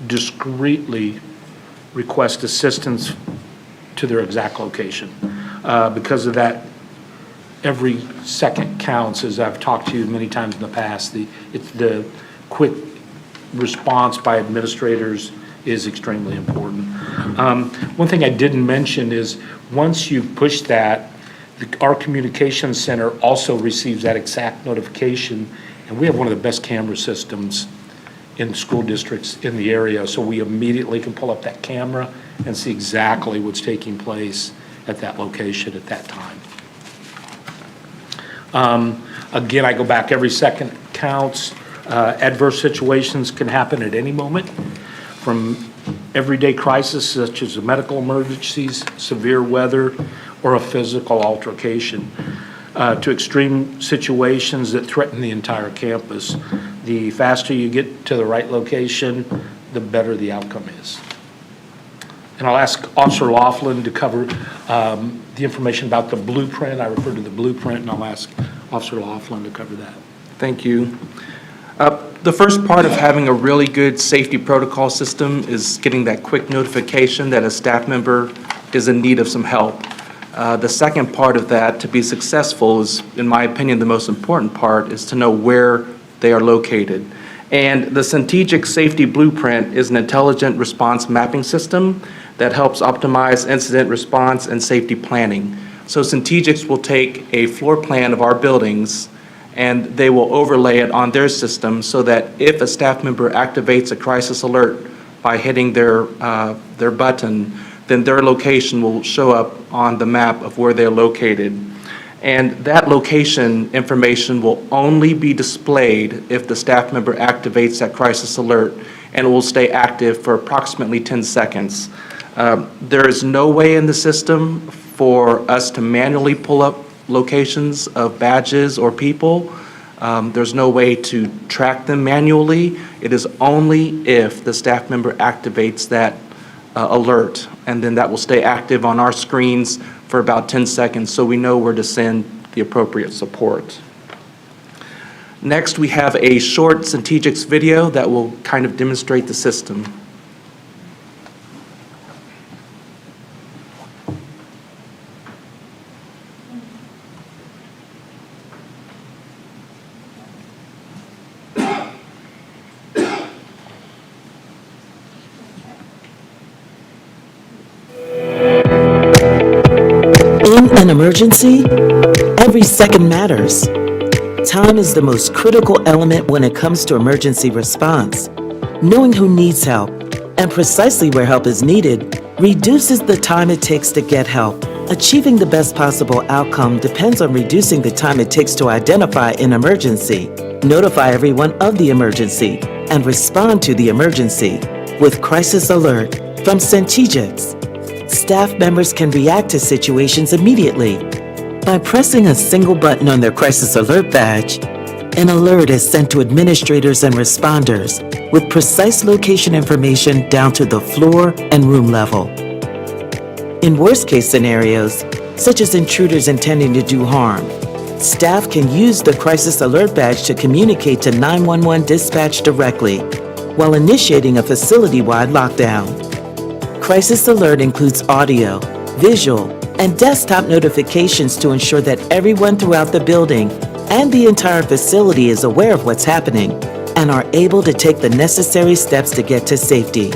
Speaker 9: discreetly request assistance to their exact location. Because of that, every second counts, as I've talked to you many times in the past. The quick response by administrators is extremely important. One thing I didn't mention is once you've pushed that, our communications center also receives that exact notification, and we have one of the best camera systems in school districts in the area, so we immediately can pull up that camera and see exactly what's taking place at that location at that time. Again, I go back, every second counts. Adverse situations can happen at any moment, from everyday crisis such as medical emergencies, severe weather, or a physical altercation, to extreme situations that threaten the entire campus. The faster you get to the right location, the better the outcome is. And I'll ask Officer Laughlin to cover the information about the blueprint. I referred to the blueprint, and I'll ask Officer Laughlin to cover that.
Speaker 10: Thank you. The first part of having a really good safety protocol system is getting that quick notification that a staff member is in need of some help. The second part of that, to be successful, is, in my opinion, the most important part, is to know where they are located. And the Centegix Safety Blueprint is an intelligent response mapping system that helps optimize incident response and safety planning. So Centegix will take a floor plan of our buildings and they will overlay it on their system so that if a staff member activates a crisis alert by hitting their button, then their location will show up on the map of where they're located. And that location information will only be displayed if the staff member activates that crisis alert, and it will stay active for approximately 10 seconds. There is no way in the system for us to manually pull up locations of badges or people. There's no way to track them manually. It is only if the staff member activates that alert, and then that will stay active on our screens for about 10 seconds so we know where to send the appropriate support. Next, we have a short Centegix video that will kind of demonstrate the system.
Speaker 11: In an emergency, every second matters. Time is the most critical element when it comes to emergency response. Knowing who needs help and precisely where help is needed reduces the time it takes to get help. Achieving the best possible outcome depends on reducing the time it takes to identify an emergency, notify everyone of the emergency, and respond to the emergency. With Crisis Alert from Centegix, staff members can react to situations immediately. By pressing a single button on their Crisis Alert badge, an alert is sent to administrators and responders with precise location information down to the floor and room level. In worst-case scenarios, such as intruders intending to do harm, staff can use the Crisis Alert badge to communicate to 911 dispatch directly while initiating a facility-wide lockdown. Crisis Alert includes audio, visual, and desktop notifications to ensure that everyone throughout the building and the entire facility is aware of what's happening and are able to take the necessary steps to get to safety.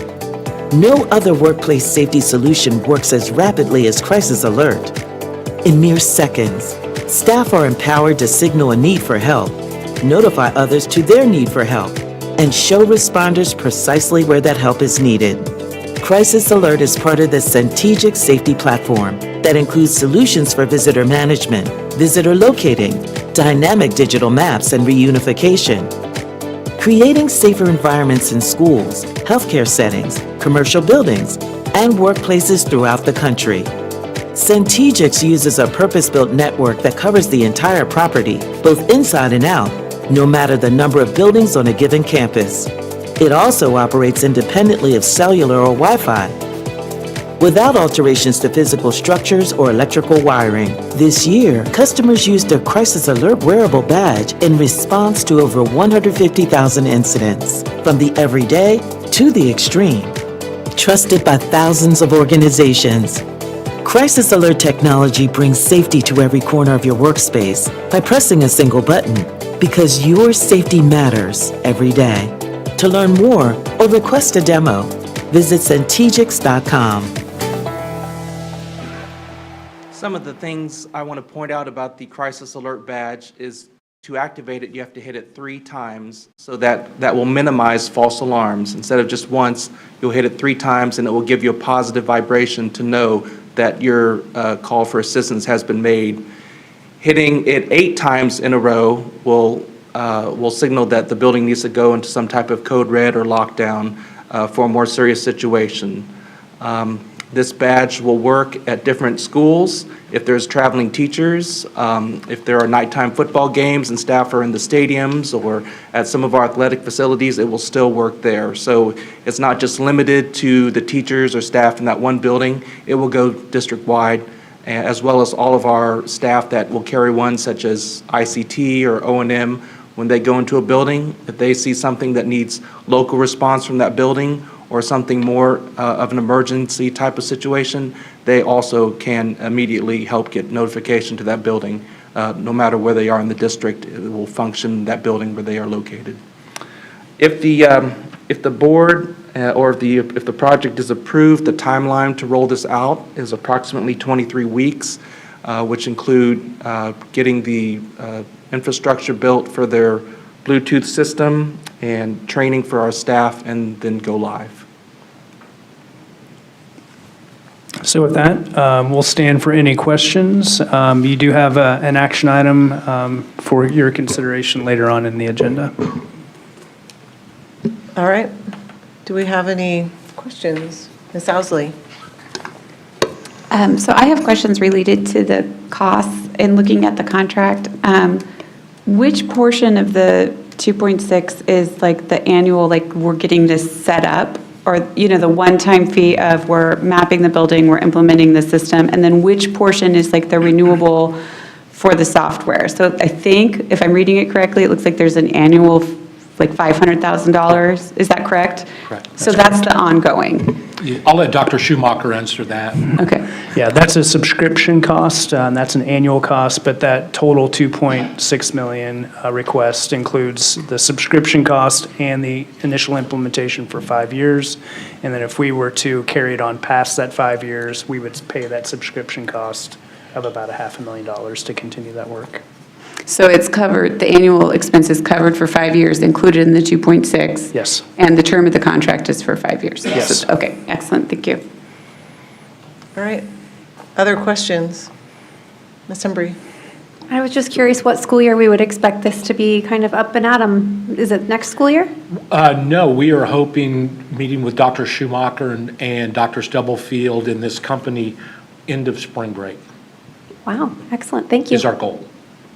Speaker 11: No other workplace safety solution works as rapidly as Crisis Alert. In mere seconds, staff are empowered to signal a need for help, notify others to their need for help, and show responders precisely where that help is needed. Crisis Alert is part of the Centegix Safety Platform that includes solutions for visitor management, visitor locating, dynamic digital maps, and reunification. Creating safer environments in schools, healthcare settings, commercial buildings, and workplaces throughout the country. Centegix uses a purpose-built network that covers the entire property, both inside and out, no matter the number of buildings on a given campus. It also operates independently of cellular or Wi-Fi, without alterations to physical structures or electrical wiring. This year, customers used a Crisis Alert wearable badge in response to over 150,000 incidents, from the everyday to the extreme. Trusted by thousands of organizations, Crisis Alert technology brings safety to every corner of your workspace by pressing a single button, because your safety matters every day. To learn more or request a demo, visit Centegix.com.
Speaker 10: Some of the things I want to point out about the Crisis Alert badge is to activate it, you have to hit it 3 times so that will minimize false alarms. Instead of just once, you'll hit it 3 times and it will give you a positive vibration to know that your call for assistance has been made. Hitting it 8 times in a row will signal that the building needs to go into some type of code red or lockdown for a more serious situation. This badge will work at different schools. If there's traveling teachers, if there are nighttime football games and staff are in the stadiums or at some of our athletic facilities, it will still work there. So it's not just limited to the teachers or staff in that one building. It will go district-wide, as well as all of our staff that will carry one, such as ICT or O&M. When they go into a building, if they see something that needs local response from that building or something more of an emergency type of situation, they also can immediately help get notification to that building. No matter where they are in the district, it will function in that building where they are located. If the board or if the project is approved, the timeline to roll this out is approximately 23 weeks, which include getting the infrastructure built for their Bluetooth system and training for our staff, and then go live.
Speaker 8: So with that, we'll stand for any questions. You do have an action item for your consideration later on in the agenda.
Speaker 1: All right. Do we have any questions? Ms. Owsley?
Speaker 5: So I have questions related to the costs and looking at the contract. Which portion of the 2.6 is like the annual, like we're getting this set up? Or, the one-time fee of we're mapping the building, we're implementing the system, and then which portion is like the renewable for the software? So I think, if I'm reading it correctly, it looks like there's an annual, like $500,000. Is that correct?
Speaker 9: Correct.
Speaker 5: So that's the ongoing.
Speaker 9: I'll let Dr. Schumacher answer that.
Speaker 5: Okay.
Speaker 8: Yeah, that's a subscription cost, and that's an annual cost, but that total 2.6 million request includes the subscription cost and the initial implementation for 5 years. And then if we were to carry it on past that 5 years, we would pay that subscription cost of about $500,000 to continue that work.
Speaker 5: So it's covered, the annual expense is covered for 5 years, included in the 2.6?
Speaker 8: Yes.
Speaker 5: And the term of the contract is for 5 years?
Speaker 8: Yes.
Speaker 5: So- Okay, excellent, thank you.
Speaker 1: All right. Other questions? Ms. Embry?
Speaker 6: I was just curious what school year we would expect this to be kind of up and at 'em. Is it next school year?
Speaker 9: No, we are hoping, meeting with Dr. Schumacher and Dr. Stubblefield in this company, end of spring break
Speaker 6: Wow, excellent, thank you.
Speaker 9: is our goal.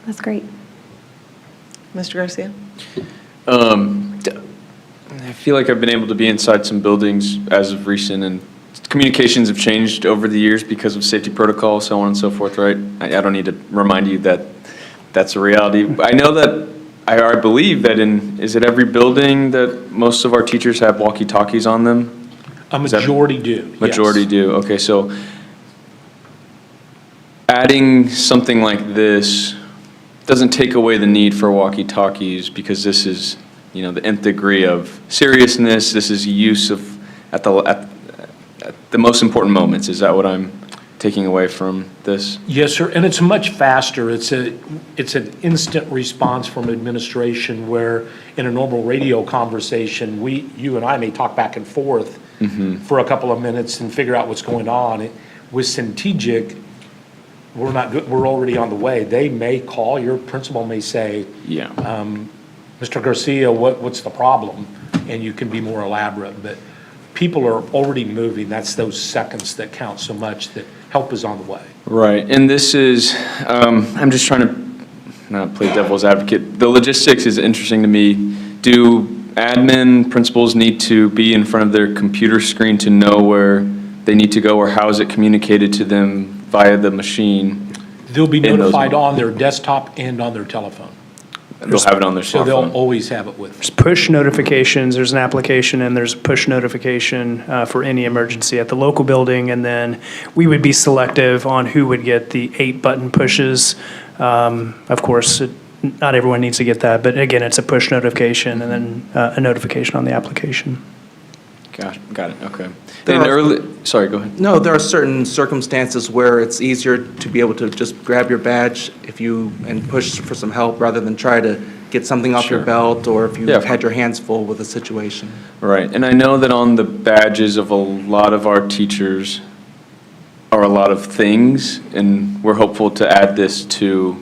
Speaker 6: That's great.
Speaker 1: Mr. Garcia?
Speaker 4: I feel like I've been able to be inside some buildings as of recent, and communications have changed over the years because of safety protocols, so on and so forth, right? I don't need to remind you that that's a reality. I know that, I believe that is it every building that most of our teachers have walkie-talkies on them?
Speaker 9: A majority do, yes.
Speaker 4: Majority do, okay, so adding something like this doesn't take away the need for walkie-talkies, because this is, the nth degree of seriousness. This is use of at the most important moments. Is that what I'm taking away from this?
Speaker 9: Yes, sir, and it's much faster. It's an instant response from administration, where in a normal radio conversation, you and I may talk back and forth for a couple of minutes and figure out what's going on. With Centegic, we're already on the way. They may call, your principal may say,
Speaker 4: yeah,
Speaker 9: Mr. Garcia, what's the problem? And you can be more elaborate, but people are already moving. That's those seconds that count so much, that help is on the way.
Speaker 4: Right, and this is, I'm just trying to not play devil's advocate. The logistics is interesting to me. Do admin principals need to be in front of their computer screen to know where they need to go, or how is it communicated to them via the machine?
Speaker 9: They'll be notified on their desktop and on their telephone.
Speaker 4: They'll have it on their
Speaker 9: So
Speaker 4: smartphone.
Speaker 9: they'll always have it with them.
Speaker 8: There's push notifications, there's an application, and there's a push notification for any emergency at the local building, and then we would be selective on who would get the 8-button pushes. Of course, not everyone needs to get that, but again, it's a push notification and then a notification on the application.
Speaker 4: Got it, okay. Sorry, go ahead.
Speaker 10: No, there are certain circumstances where it's easier to be able to just grab your badge and push for some help, rather than try to get something off your belt, or if you've had your hands full with a situation.
Speaker 4: Right, and I know that on the badges of a lot of our teachers are a lot of things, and we're hopeful to add this to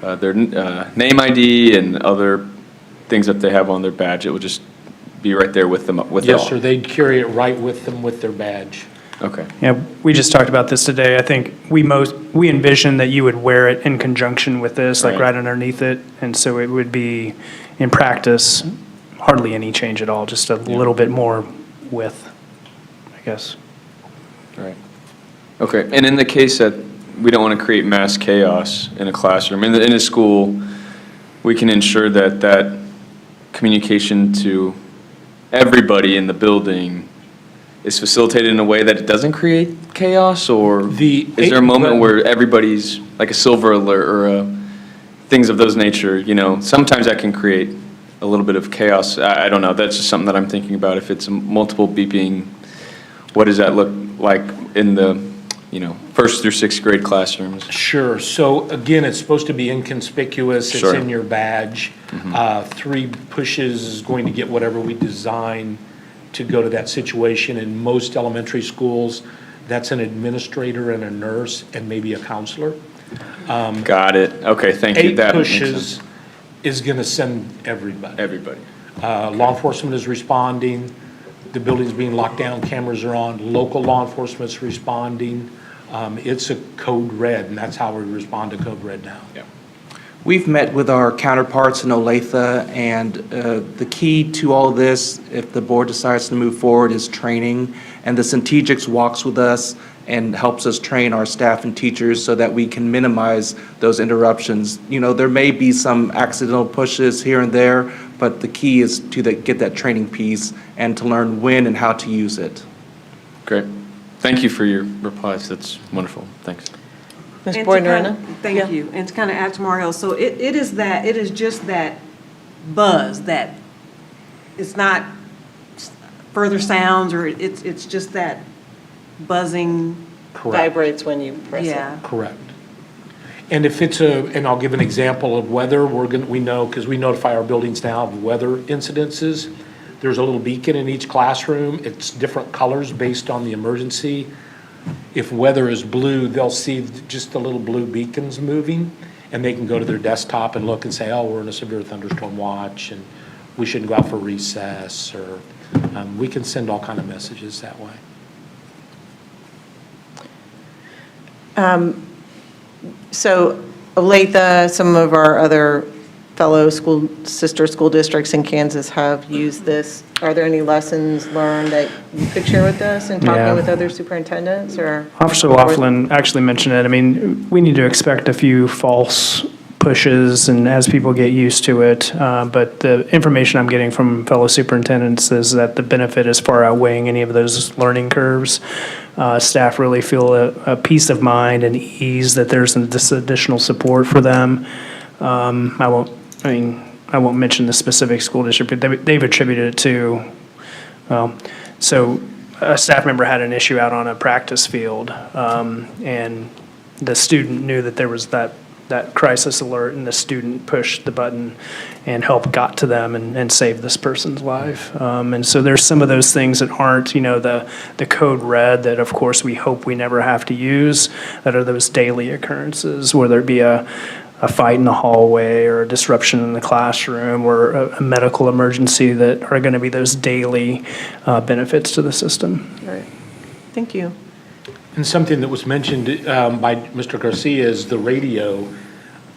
Speaker 4: their name ID and other things that they have on their badge. It will just be right there with them, with it all.
Speaker 9: Yes, sir, they'd carry it right with them with their badge.
Speaker 4: Okay.
Speaker 8: Yeah, we just talked about this today. I think we envision that you would wear it in conjunction with this, like right underneath it. And so it would be, in practice, hardly any change at all, just a little bit more width, I guess.
Speaker 4: Right. Okay, and in the case that we don't want to create mass chaos in a classroom, in a school, we can ensure that communication to everybody in the building is facilitated in a way that it doesn't create chaos, or is there a moment where everybody's like a silver alert or things of those nature? Sometimes that can create a little bit of chaos. I don't know, that's just something that I'm thinking about. If it's multiple beeping, what does that look like in the, first through sixth grade classrooms?
Speaker 9: Sure. So again, it's supposed to be inconspicuous.
Speaker 4: Sure.
Speaker 9: It's in your badge. 3 pushes is going to get whatever we design to go to that situation. In most elementary schools, that's an administrator and a nurse and maybe a counselor.
Speaker 4: Got it. Okay, thank you.
Speaker 9: 8
Speaker 4: That makes sense.
Speaker 9: pushes is going to send everybody.
Speaker 4: Everybody.
Speaker 9: Law enforcement is responding. The building's being locked down, cameras are on. Local law enforcement's responding. It's a code red, and that's how we respond to code red now.
Speaker 4: Yeah.
Speaker 10: We've met with our counterparts in Olathe, and the key to all this, if the board decides to move forward, is training. And the Centegix walks with us and helps us train our staff and teachers so that we can minimize those interruptions. There may be some accidental pushes here and there, but the key is to get that training piece and to learn when and how to use it.
Speaker 4: Great. Thank you for your replies. That's wonderful. Thanks.
Speaker 1: Ms. Boyd-Norena?
Speaker 12: Thank you. And to kind of add to Mario, so it is just that buzz, that it's not further sounds, or it's just that buzzing.
Speaker 9: Correct.
Speaker 1: Vibrates when you press it.
Speaker 12: Yeah.
Speaker 9: Correct. And if it's and I'll give an example of weather, we know, because we notify our buildings now of weather incidences. There's a little beacon in each classroom. It's different colors based on the emergency. If weather is blue, they'll see just the little blue beacons moving, and they can go to their desktop and look and say, oh, we're in a severe thunderstorm watch, and we shouldn't go out for recess, or we can send all kind of messages that way.
Speaker 1: So Olathe, some of our other fellow sister school districts in Kansas have used this. Are there any lessons learned that you could share with us in talking with other superintendents, or?
Speaker 8: Officer Laughlin actually mentioned it. I mean, we need to expect a few false pushes and as people get used to it. But the information I'm getting from fellow superintendents is that the benefit is far outweighing any of those learning curves. Staff really feel a peace of mind and ease that there's this additional support for them. I won't mention the specific school district, but they've attributed it to, so a staff member had an issue out on a practice field, and the student knew that there was that crisis alert, and the student pushed the button and help got to them and saved this person's life. And so there's some of those things that aren't, the code red that of course we hope we never have to use, that are those daily occurrences, whether it be a fight in the hallway or a disruption in the classroom or a medical emergency, that are going to be those daily benefits to the system.
Speaker 1: Right. Thank you.
Speaker 9: And something that was mentioned by Mr. Garcia is the radio.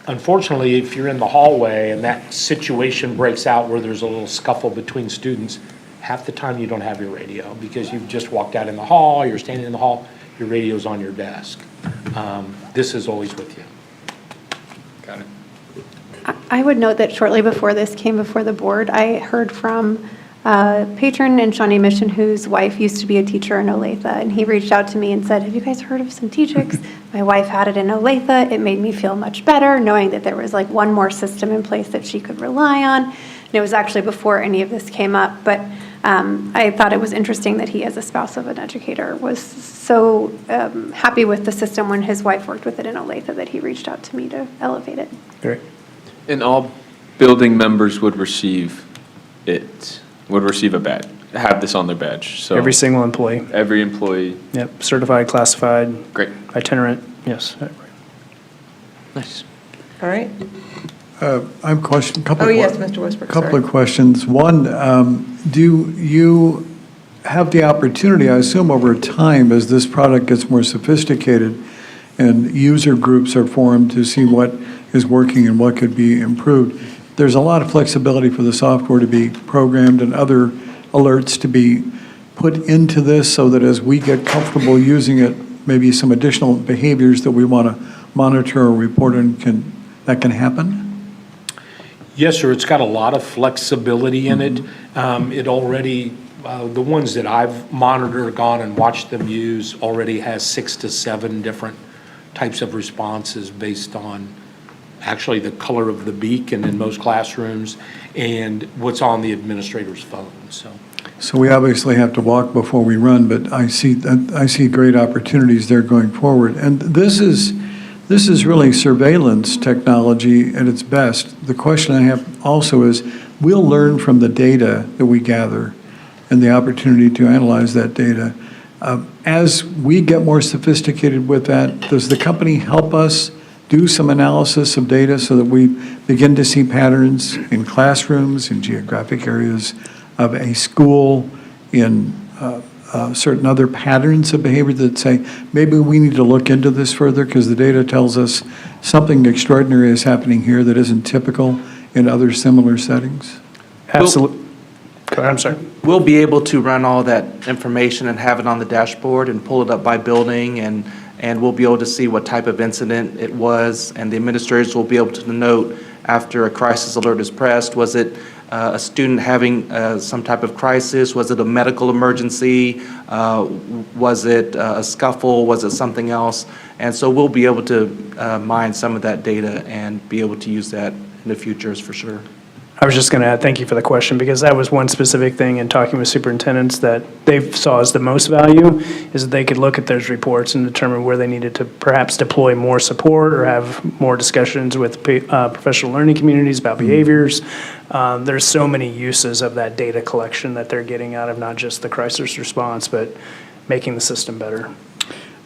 Speaker 9: Unfortunately, if you're in the hallway and that situation breaks out where there's a little scuffle between students, half the time you don't have your radio because you've just walked out in the hall, you're standing in the hall, your radio's on your desk. This is always with you. Got it.
Speaker 6: I would note that shortly before this came before the board, I heard from a patron in Shawnee Mission whose wife used to be a teacher in Olathe, and he reached out to me and said, have you guys heard of Centegix? My wife had it in Olathe. It made me feel much better knowing that there was like one more system in place that she could rely on. And it was actually before any of this came up, but I thought it was interesting that he, as a spouse of an educator, was so happy with the system when his wife worked with it in Olathe that he reached out to me to elevate it.
Speaker 8: Great.
Speaker 4: And all building members would receive a badge, have this on their badge. So
Speaker 8: Every single employee.
Speaker 4: Every employee.
Speaker 8: Yep, certified, classified.
Speaker 4: Great.
Speaker 8: Itinerant, yes.
Speaker 4: Nice.
Speaker 1: All right.
Speaker 13: I have a question.
Speaker 1: Yes, Mr. Westbrook.
Speaker 13: Couple of questions. One, do you have the opportunity, I assume over time, as this product gets more sophisticated and user groups are formed to see what is working and what could be improved, there's a lot of flexibility for the software to be programmed and other alerts to be put into this so that as we get comfortable using it, maybe some additional behaviors that we want to monitor or report on that can happen?
Speaker 9: Yes, sir. It's got a lot of flexibility in it. It already, the ones that I've monitored, gone and watched them use, already has 6 to 7 different types of responses based on actually the color of the beacon in most classrooms and what's on the administrator's phone, so.
Speaker 13: So we obviously have to walk before we run, but I see great opportunities there going forward. And this is really surveillance technology at its best. The question I have also is, we'll learn from the data that we gather and the opportunity to analyze that data. As we get more sophisticated with that, does the company help us do some analysis of data so that we begin to see patterns in classrooms, in geographic areas of a school, in certain other patterns of behavior that say, maybe we need to look into this further because the data tells us something extraordinary is happening here that isn't typical in other similar settings?
Speaker 8: Absolutely. Go ahead, I'm sorry.
Speaker 10: We'll be able to run all that information and have it on the dashboard and pull it up by building, and we'll be able to see what type of incident it was, and the administrators will be able to note after a crisis alert is pressed, was it a student having some type of crisis? Was it a medical emergency? Was it a scuffle? Was it something else? And so we'll be able to mine some of that data and be able to use that in the futures for sure.
Speaker 8: I was just going to add, thank you for the question, because that was one specific thing in talking with superintendents that they saw as the most value, is that they could look at those reports and determine where they needed to perhaps deploy more support or have more discussions with professional learning communities about behaviors. There's so many uses of that data collection that they're getting out of not just the crisis response, but making the system better.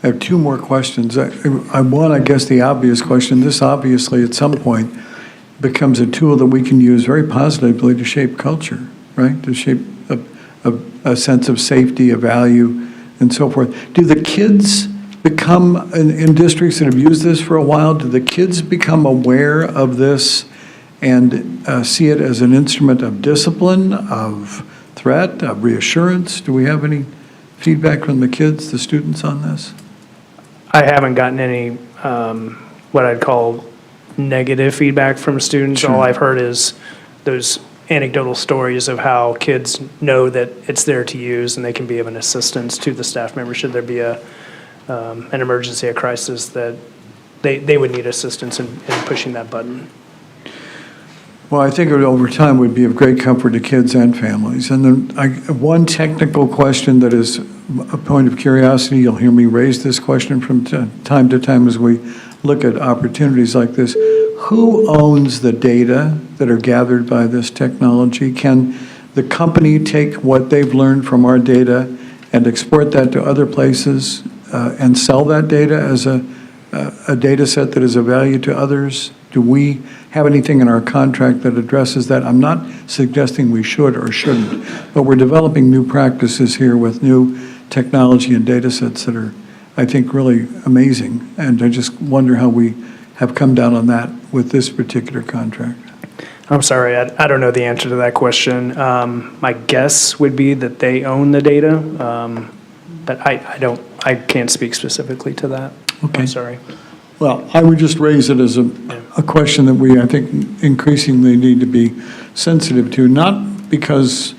Speaker 13: I have two more questions. I guess the obvious question, this obviously at some point becomes a tool that we can use very positively to shape culture, right? To shape a sense of safety, a value, and so forth. Do the kids become, in districts that have used this for a while, do the kids become aware of this and see it as an instrument of discipline, of threat, of reassurance? Do we have any feedback from the kids, the students on this?
Speaker 8: I haven't gotten any, what I'd call negative feedback from students.
Speaker 13: Sure.
Speaker 8: All I've heard is those anecdotal stories of how kids know that it's there to use and they can be of an assistance to the staff member should there be an emergency, a crisis, that they would need assistance in pushing that button.
Speaker 13: Well, I think it over time would be of great comfort to kids and families. And then one technical question that is a point of curiosity, you'll hear me raise this question from time to time as we look at opportunities like this. Who owns the data that are gathered by this technology? Can the company take what they've learned from our data and export that to other places and sell that data as a data set that is of value to others? Do we have anything in our contract that addresses that? I'm not suggesting we should or shouldn't, but we're developing new practices here with new technology and data sets that are, I think, really amazing. And I just wonder how we have come down on that with this particular contract.
Speaker 8: I'm sorry, I don't know the answer to that question. My guess would be that they own the data, but I can't speak specifically to that.
Speaker 13: Okay.
Speaker 8: I'm sorry.
Speaker 13: Well, I would just raise it as a question that we, I think, increasingly need to be sensitive to, not because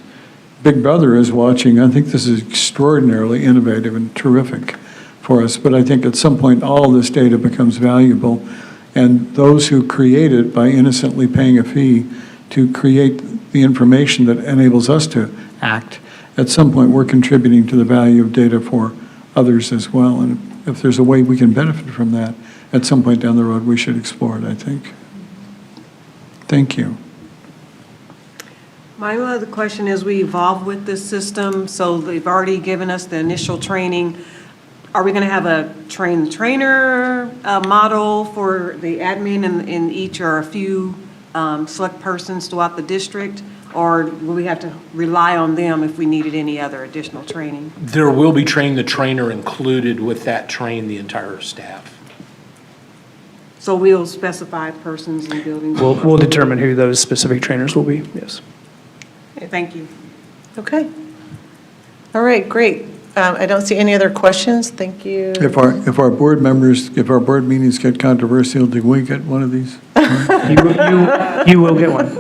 Speaker 13: Big Brother is watching. I think this is extraordinarily innovative and terrific for us, but I think at some point all this data becomes valuable, and those who create it by innocently paying a fee to create the information that enables us to act, at some point we're contributing to the value of data for others as well. And if there's a way we can benefit from that, at some point down the road, we should explore it, I think. Thank you.
Speaker 12: My other question is, we evolve with this system, so they've already given us the initial training. Are we going to have a trainer model for the admin in each or a few select persons throughout the district? Or will we have to rely on them if we needed any other additional training?
Speaker 9: There will be the trainer included with that the entire staff.
Speaker 12: So we'll specify persons in buildings?
Speaker 8: We'll determine who those specific trainers will be, yes.
Speaker 12: Okay, thank you.
Speaker 1: Okay. All right, great. I don't see any other questions. Thank you.
Speaker 13: If our board meetings get controversial, do we get one of these?
Speaker 8: You will get one.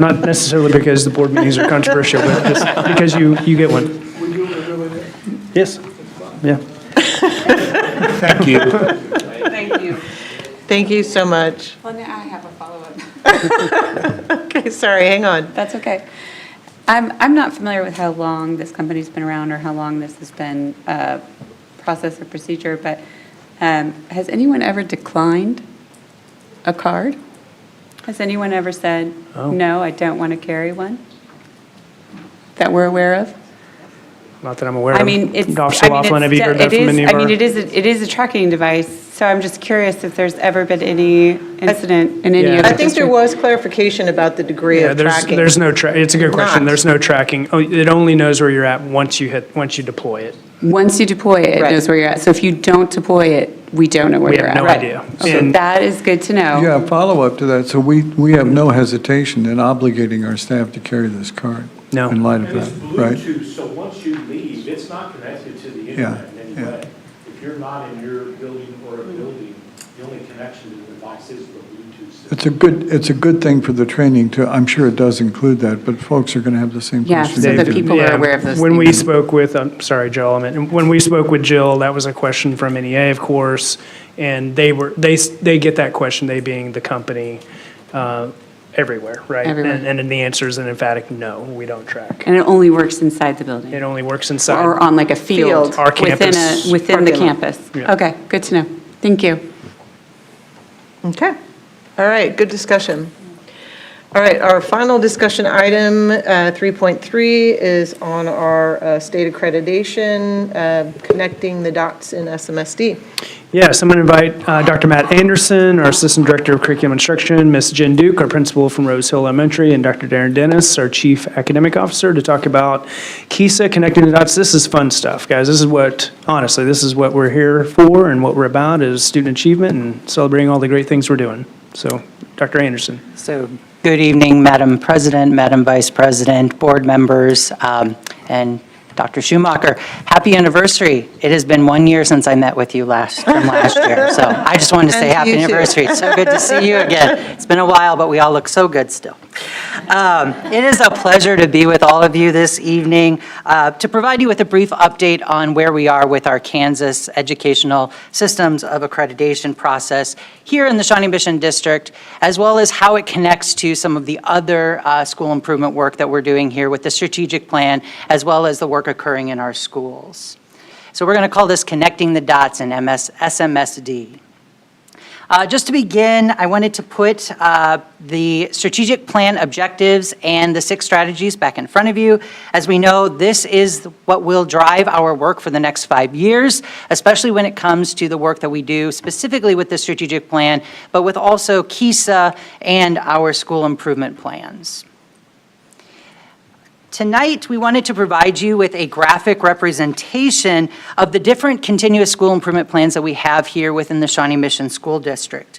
Speaker 8: Not necessarily because the board meetings are controversial, but just because you get one. Yes. Yeah.
Speaker 9: Thank you.
Speaker 12: Thank you.
Speaker 1: Thank you so much.
Speaker 5: Well, now I have a follow-up.
Speaker 1: Okay, sorry, hang on.
Speaker 5: That's okay. I'm not familiar with how long this company's been around or how long this has been a process or procedure, but has anyone ever declined a card? Has anyone ever said, no, I don't want to carry one? That we're aware of?
Speaker 8: Not that I'm aware of.
Speaker 5: I mean, it's.
Speaker 8: Officer Laughlin, have you heard that from any of
Speaker 5: I
Speaker 8: our?
Speaker 5: mean, it is a tracking device, so I'm just curious if there's ever been any incident in any
Speaker 8: Yeah.
Speaker 5: other
Speaker 1: I think there
Speaker 5: district.
Speaker 1: was clarification about the degree
Speaker 8: Yeah,
Speaker 1: of
Speaker 8: there's,
Speaker 1: tracking.
Speaker 8: there's no, it's a good question.
Speaker 1: Not.
Speaker 8: There's no tracking. Oh, it only knows where you're at once you deploy it.
Speaker 5: Once you deploy it, it
Speaker 1: Right.
Speaker 5: knows where you're at. So if you don't deploy it, we don't know where
Speaker 8: We
Speaker 5: you're
Speaker 8: have
Speaker 5: at.
Speaker 8: no idea.
Speaker 5: So
Speaker 8: And-
Speaker 5: that is good to know.
Speaker 13: Yeah, follow-up to that. So we have no hesitation in obligating our staff to carry this card.
Speaker 8: No.
Speaker 13: In light of
Speaker 9: And it's
Speaker 13: that, right?
Speaker 9: Bluetooth, so once you leave, it's not connected to the
Speaker 13: Yeah,
Speaker 9: internet in any
Speaker 13: yeah.
Speaker 9: way. If you're not in your building or a building, the only connection to the device is the Bluetooth system.
Speaker 13: It's a good thing for the training to, I'm sure it does include that, but folks are going to have the same
Speaker 5: Yeah,
Speaker 13: question.
Speaker 5: so
Speaker 13: you
Speaker 5: the
Speaker 13: do.
Speaker 5: people are aware of those
Speaker 8: When we
Speaker 5: things.
Speaker 8: spoke with, I'm sorry, Joe, when we spoke with Jill, that was a question from NEA, of course, and they get that question, they being the company, everywhere, right?
Speaker 5: Everywhere.
Speaker 8: And the answer is an emphatic no, we don't track.
Speaker 5: And it only works inside the building?
Speaker 8: It only works inside.
Speaker 5: Or on like a field?
Speaker 8: Our campus.
Speaker 5: Within the
Speaker 8: Parking lot.
Speaker 5: campus?
Speaker 8: Yeah.
Speaker 5: Okay, good to know. Thank you.
Speaker 1: Okay. All right, good discussion. All right, our final discussion item, 3.3, is on our state accreditation, connecting the dots in SMSD.
Speaker 8: Yes, I'm going to invite Dr. Matt Anderson, our Assistant Director of Curriculum Instruction, Ms. Jen Duke, our Principal from Rose Hill Elementary, and Dr. Darren Dennis, our Chief Academic Officer, to talk about KISA, Connecting the Dots. This is fun stuff, guys. This is what we're here for, and what we're about is student achievement and celebrating all the great things we're doing. So, Dr. Anderson.
Speaker 14: So, good evening, Madam President, Madam Vice President, board members, and Dr. Schumacher. Happy anniversary. It has been 1 year since I met with you last year. So I just wanted to say
Speaker 1: And
Speaker 14: happy
Speaker 1: you too.
Speaker 14: anniversary. It's so good to see you again. It's been a while, but we all look so good still. It is a pleasure to be with all of you this evening to provide you with a brief update on where we are with our Kansas Educational Systems of Accreditation process here in the Shawnee Mission District, as well as how it connects to some of the other school improvement work that we're doing here with the strategic plan, as well as the work occurring in our schools. So we're going to call this Connecting the Dots in SMSD. Just to begin, I wanted to put the strategic plan objectives and the 6 strategies back in front of you. As we know, this is what will drive our work for the next 5 years, especially when it comes to the work that we do specifically with the strategic plan, but with also KISA and our school improvement plans. Tonight, we wanted to provide you with a graphic representation of the different continuous school improvement plans that we have here within the Shawnee Mission School District.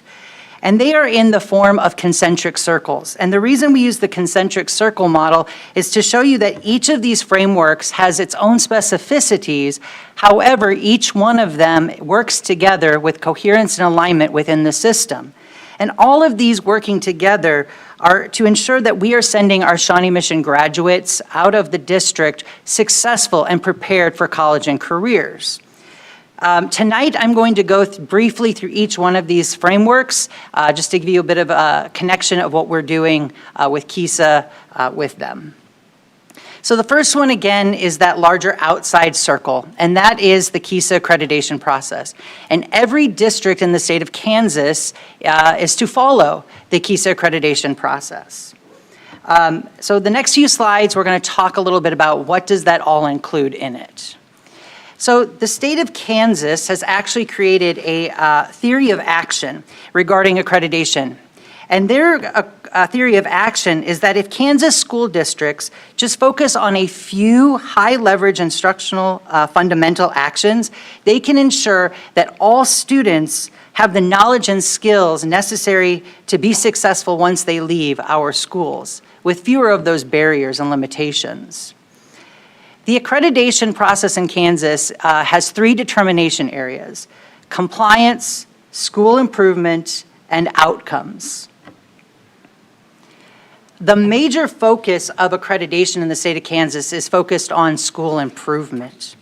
Speaker 14: And they are in the form of concentric circles. And the reason we use the concentric circle model is to show you that each of these frameworks has its own specificities. However, each one of them works together with coherence and alignment within the system. And all of these working together are to ensure that we are sending our Shawnee Mission graduates out of the district successful and prepared for college and careers. Tonight, I'm going to go briefly through each one of these frameworks, just to give you a bit of a connection of what we're doing with KISA with them. So the first one, again, is that larger outside circle, and that is the KISA accreditation process. And every district in the state of Kansas is to follow the KISA accreditation process. So the next few slides, we're going to talk a little bit about what does that all include in it. So the state of Kansas has actually created a theory of action regarding accreditation. And their theory of action is that if Kansas school districts just focus on a few high-leverage instructional fundamental actions, they can ensure that all students have the knowledge and skills necessary to be successful once they leave our schools, with fewer of those barriers and limitations. The accreditation process in Kansas has 3 determination areas: compliance, school improvement, and outcomes. The major focus of accreditation in the state of Kansas is focused on school improvement,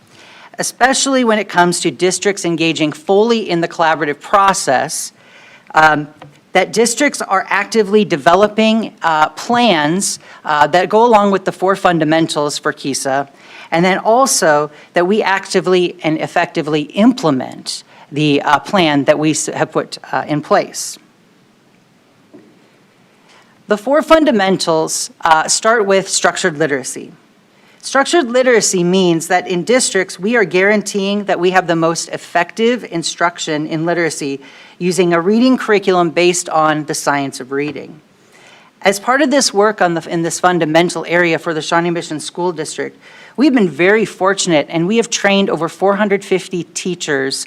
Speaker 14: especially when it comes to districts engaging fully in the collaborative process. that districts are actively developing plans that go along with the 4 fundamentals for KISA, and then also that we actively and effectively implement the plan that we have put in place. The 4 fundamentals start with structured literacy. Structured literacy means that in districts, we are guaranteeing that we have the most effective instruction in literacy using a reading curriculum based on the science of reading. As part of this work in this fundamental area for the Shawnee Mission School District, we've been very fortunate, and we have trained over 450 teachers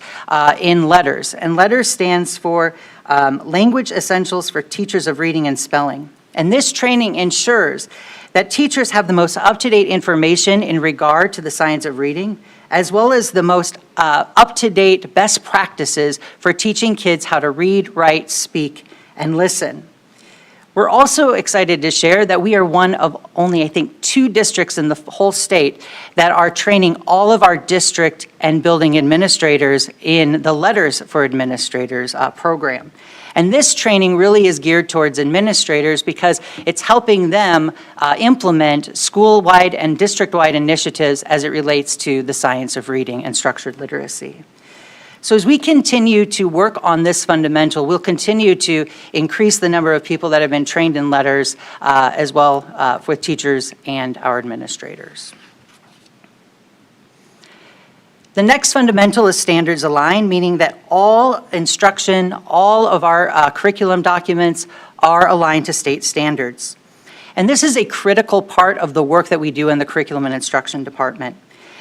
Speaker 14: in LETTERS. And LETTERS stands for Language Essentials for Teachers of Reading and Spelling. And this training ensures that teachers have the most up-to-date information in regard to the science of reading, as well as the most up-to-date best practices for teaching kids how to read, write, speak, and listen. We're also excited to share that we are one of only, I think, 2 districts in the whole state that are training all of our district and building administrators in the LETTERS for Administrators program. And this training really is geared towards administrators because it's helping them implement school-wide and district-wide initiatives as it relates to the science of reading and structured literacy. So as we continue to work on this fundamental, we'll continue to increase the number of people that have been trained in LETTERS as well with teachers and our administrators. The next fundamental is standards aligned, meaning that all instruction, all of our curriculum documents are aligned to state standards. And this is a critical part of the work that we do in the Curriculum and Instruction Department.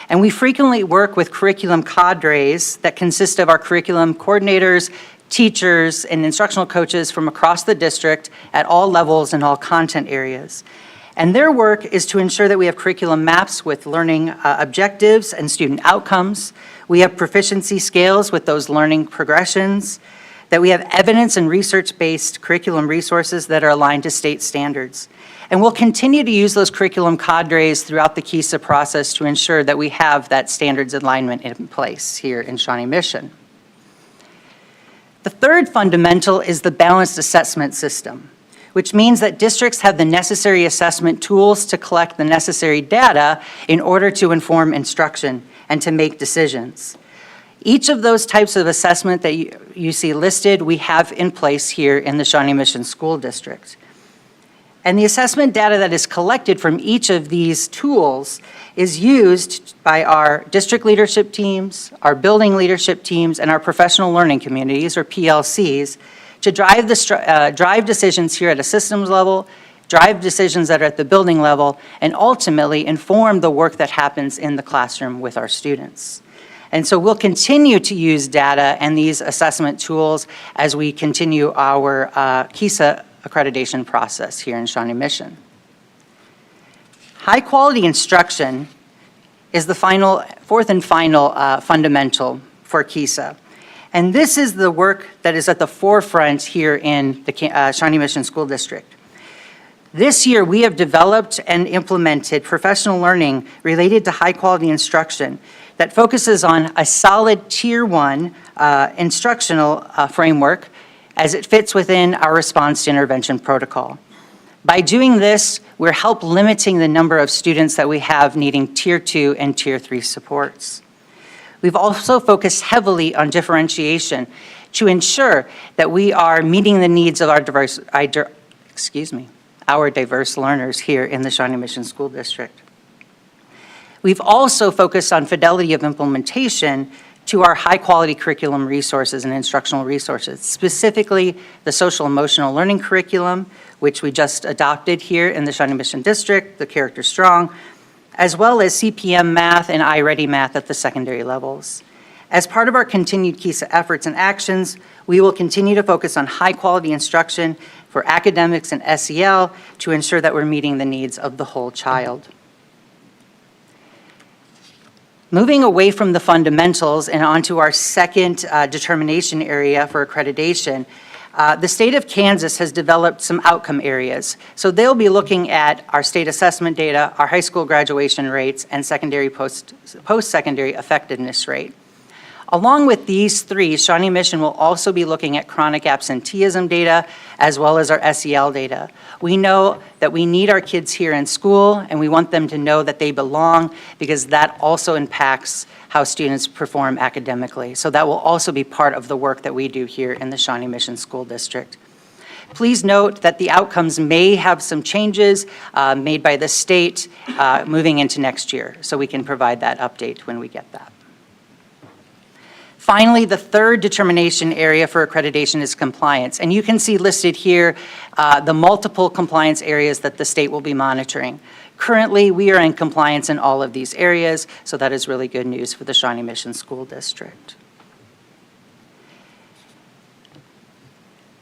Speaker 14: And we frequently work with curriculum cadres that consist of our curriculum coordinators, teachers, and instructional coaches from across the district at all levels and all content areas. And their work is to ensure that we have curriculum maps with learning objectives and student outcomes. We have proficiency scales with those learning progressions, that we have evidence and research-based curriculum resources that are aligned to state standards. And we'll continue to use those curriculum cadres throughout the KISA process to ensure that we have that standards alignment in place here in Shawnee Mission. The third fundamental is the balanced assessment system, which means that districts have the necessary assessment tools to collect the necessary data in order to inform instruction and to make decisions. Each of those types of assessment that you see listed, we have in place here in the Shawnee Mission School District. And the assessment data that is collected from each of these tools is used by our district leadership teams, our building leadership teams, and our professional learning communities, or PLCs, to drive decisions here at a systems level, drive decisions that are at the building level, and ultimately inform the work that happens in the classroom with our students. And so we'll continue to use data and these assessment tools as we continue our KISA accreditation process here in Shawnee Mission. High quality instruction is the fourth and final fundamental for KISA. And this is the work that is at the forefront here in the Shawnee Mission School District. This year, we have developed and implemented professional learning related to high quality instruction that focuses on a solid Tier 1 instructional framework as it fits within our response to intervention protocol. By doing this, we're limiting the number of students that we have needing Tier 2 and Tier 3 supports. We've also focused heavily on differentiation to ensure that we are meeting the needs of our diverse learners here in the Shawnee Mission School District. We've also focused on fidelity of implementation to our high-quality curriculum resources and instructional resources, specifically the social-emotional learning curriculum, which we just adopted here in the Shawnee Mission District, the Character Strong, as well as CPM math and iReady math at the secondary levels. As part of our continued KISA efforts and actions, we will continue to focus on high-quality instruction for academics and SEL to ensure that we're meeting the needs of the whole child. Moving away from the fundamentals and onto our second determination area for accreditation, the state of Kansas has developed some outcome areas. So they'll be looking at our state assessment data, our high school graduation rates, and secondary post-secondary effectiveness rate. Along with these three, Shawnee Mission will also be looking at chronic absenteeism data as well as our SEL data. We know that we need our kids here in school, and we want them to know that they belong, because that also impacts how students perform academically. So that will also be part of the work that we do here in the Shawnee Mission School District. Please note that the outcomes may have some changes made by the state moving into next year, so we can provide that update when we get that. Finally, the third determination area for accreditation is compliance. And you can see listed here the multiple compliance areas that the state will be monitoring. Currently, we are in compliance in all of these areas, so that is really good news for the Shawnee Mission School District.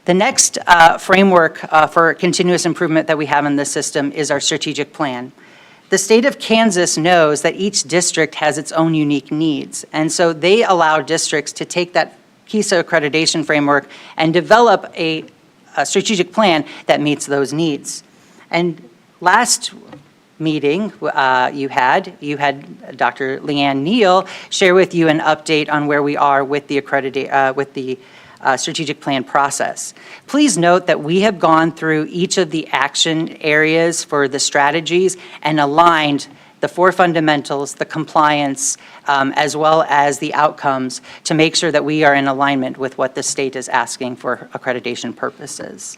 Speaker 14: The next framework for continuous improvement that we have in this system is our strategic plan. The state of Kansas knows that each district has its own unique needs, and so they allow districts to take that KISA accreditation framework and develop a strategic plan that meets those needs. And last meeting you had Dr. Leanne Neal share with you an update on where we are with the strategic plan process. Please note that we have gone through each of the action areas for the strategies and aligned the four fundamentals, the compliance, as well as the outcomes, to make sure that we are in alignment with what the state is asking for accreditation purposes.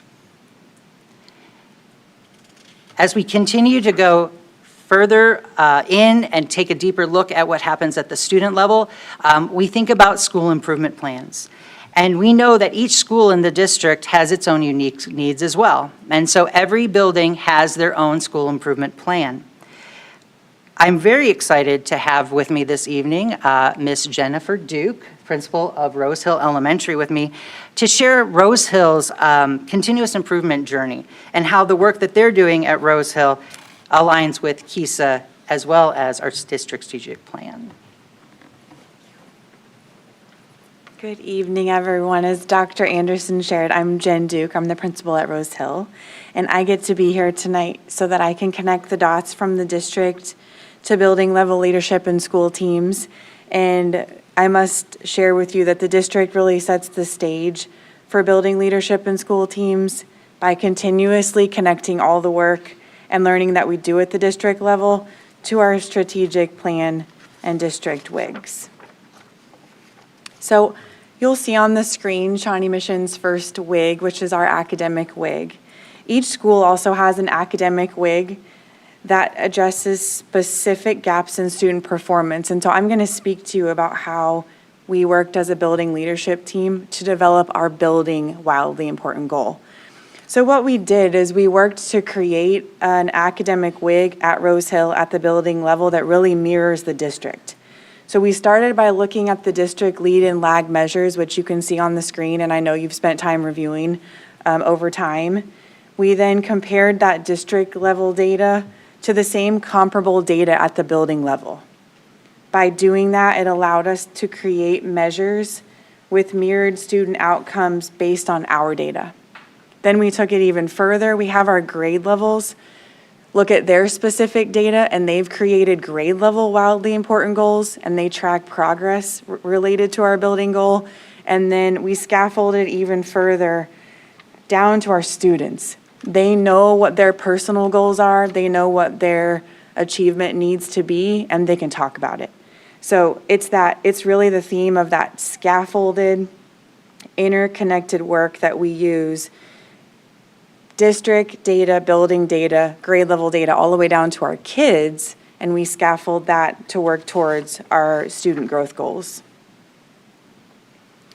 Speaker 14: As we continue to go further in and take a deeper look at what happens at the student level, we think about school improvement plans. And we know that each school in the district has its own unique needs as well. And so every building has their own school improvement plan. I'm very excited to have with me this evening Miss Jennifer Duke, principal of Rose Hill Elementary, with me to share Rose Hill's continuous improvement journey and how the work that they're doing at Rose Hill aligns with KISA as well as our district strategic plan.
Speaker 15: Good evening, everyone. As Dr. Anderson shared, I'm Jen Duke. I'm the principal at Rose Hill, and I get to be here tonight so that I can connect the dots from the district to building level leadership and school teams. And I must share with you that the district really sets the stage for building leadership and school teams by continuously connecting all the work and learning that we do at the district level to our strategic plan and district WIGs. So you'll see on the screen Shawnee Mission's first WIG, which is our academic WIG. Each school also has an academic WIG that addresses specific gaps in student performance. And so I'm going to speak to you about how we worked as a building leadership team to develop our building wildly important goal. So what we did is we worked to create an academic WIG at Rose Hill at the building level that really mirrors the district. So we started by looking at the district lead and lag measures, which you can see on the screen, and I know you've spent time reviewing over time. We then compared that district level data to the same comparable data at the building level. By doing that, it allowed us to create measures with mirrored student outcomes based on our data. Then we took it even further. We have our grade levels look at their specific data, and they've created grade level wildly important goals, and they track progress related to our building goal. And then we scaffolded even further down to our students. They know what their personal goals are, they know what their achievement needs to be, and they can talk about it. So it's really the theme of that scaffolded, interconnected work that we use. District data, building data, grade level data, all the way down to our kids, and we scaffold that to work towards our student growth goals.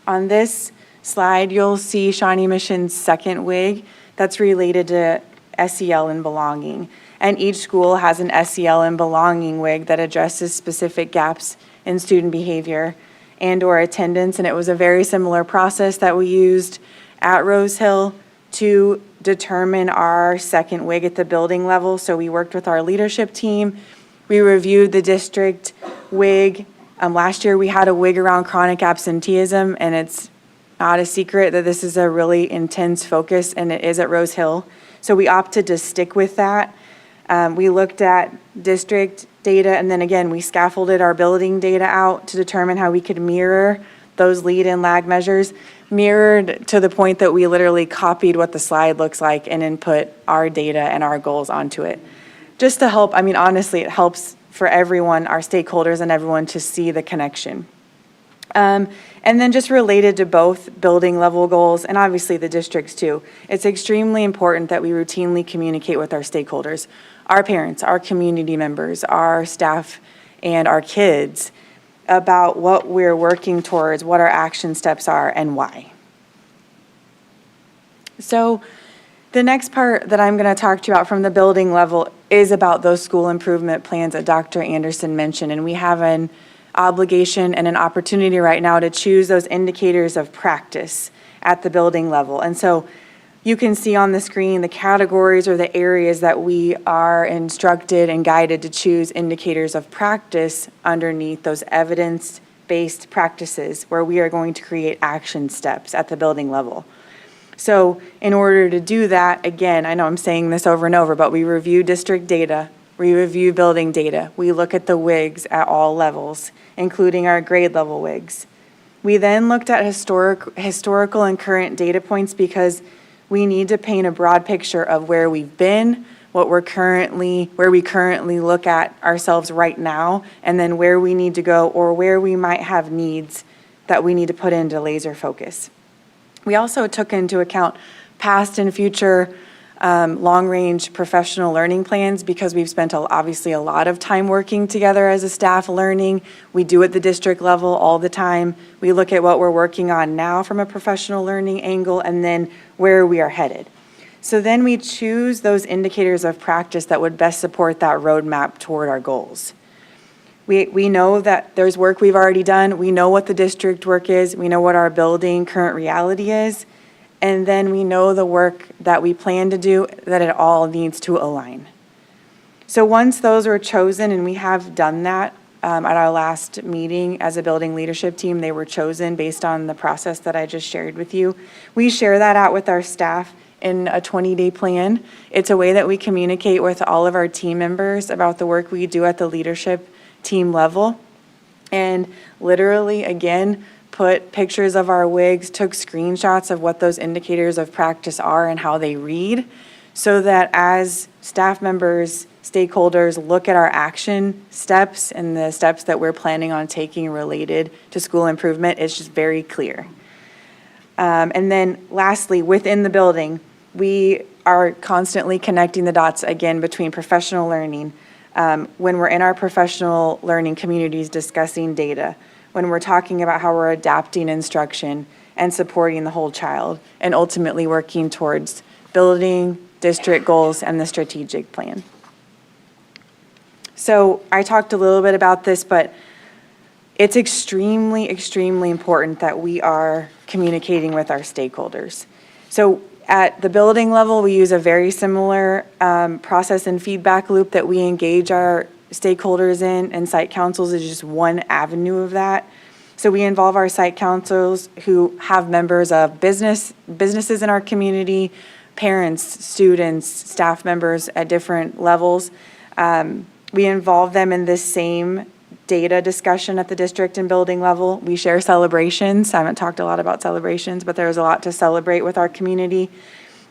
Speaker 15: On this slide, you'll see Shawnee Mission's second WIG that's related to SEL and belonging. And each school has an SEL and belonging WIG that addresses specific gaps in student behavior and or attendance. And it was a very similar process that we used at Rose Hill to determine our second WIG at the building level. So we worked with our leadership team. We reviewed the district WIG. Last year we had a WIG around chronic absenteeism, and it's not a secret that this is a really intense focus, and it is at Rose Hill. So we opted to stick with that. We looked at district data, and then again, we scaffolded our building data out to determine how we could mirror those lead and lag measures, mirrored to the point that we literally copied what the slide looks like and input our data and our goals onto it. Just to help, I mean, honestly, it helps for everyone, our stakeholders and everyone to see the connection. And then just related to both building level goals and obviously the districts too, it's extremely important that we routinely communicate with our stakeholders, our parents, our community members, our staff, and our kids about what we're working towards, what our action steps are, and why. So the next part that I'm going to talk to you about from the building level is about those school improvement plans that Dr. Anderson mentioned, and we have an obligation and an opportunity right now to choose those indicators of practice at the building level. And so you can see on the screen the categories or the areas that we are instructed and guided to choose indicators of practice underneath those evidence-based practices where we are going to create action steps at the building level. So in order to do that, again, I know I'm saying this over and over, but we review district data, we review building data, we look at the WIGs at all levels, including our grade level WIGs. We then looked at historical and current data points because we need to paint a broad picture of where we've been, where we currently look at ourselves right now, and then where we need to go or where we might have needs that we need to put into laser focus. We also took into account past and future long-range professional learning plans because we've spent obviously a lot of time working together as a staff learning. We do at the district level all the time. We look at what we're working on now from a professional learning angle and then where we are headed. So then we choose those indicators of practice that would best support that roadmap toward our goals. We know that there's work we've already done. We know what the district work is. We know what our building current reality is. And then we know the work that we plan to do, that it all needs to align. So once those are chosen, and we have done that at our last meeting as a building leadership team, they were chosen based on the process that I just shared with you. We share that out with our staff in a 20-day plan. It's a way that we communicate with all of our team members about the work we do at the leadership team level. And literally, again, put pictures of our WIGs, took screenshots of what those indicators of practice are and how they read, so that as staff members, stakeholders look at our action steps and the steps that we're planning on taking related to school improvement, it's just very clear. And then lastly, within the building, we are constantly connecting the dots again between professional learning, when we're in our professional learning communities discussing data, when we're talking about how we're adapting instruction and supporting the whole child, and ultimately working towards building district goals and the strategic plan. So I talked a little bit about this, but it's extremely, extremely important that we are communicating with our stakeholders. So at the building level, we use a very similar process and feedback loop that we engage our stakeholders in, and site councils is just one avenue of that. So we involve our site councils who have members of businesses in our community, parents, students, staff members at different levels. We involve them in this same data discussion at the district and building level. We share celebrations. I haven't talked a lot about celebrations, but there's a lot to celebrate with our community.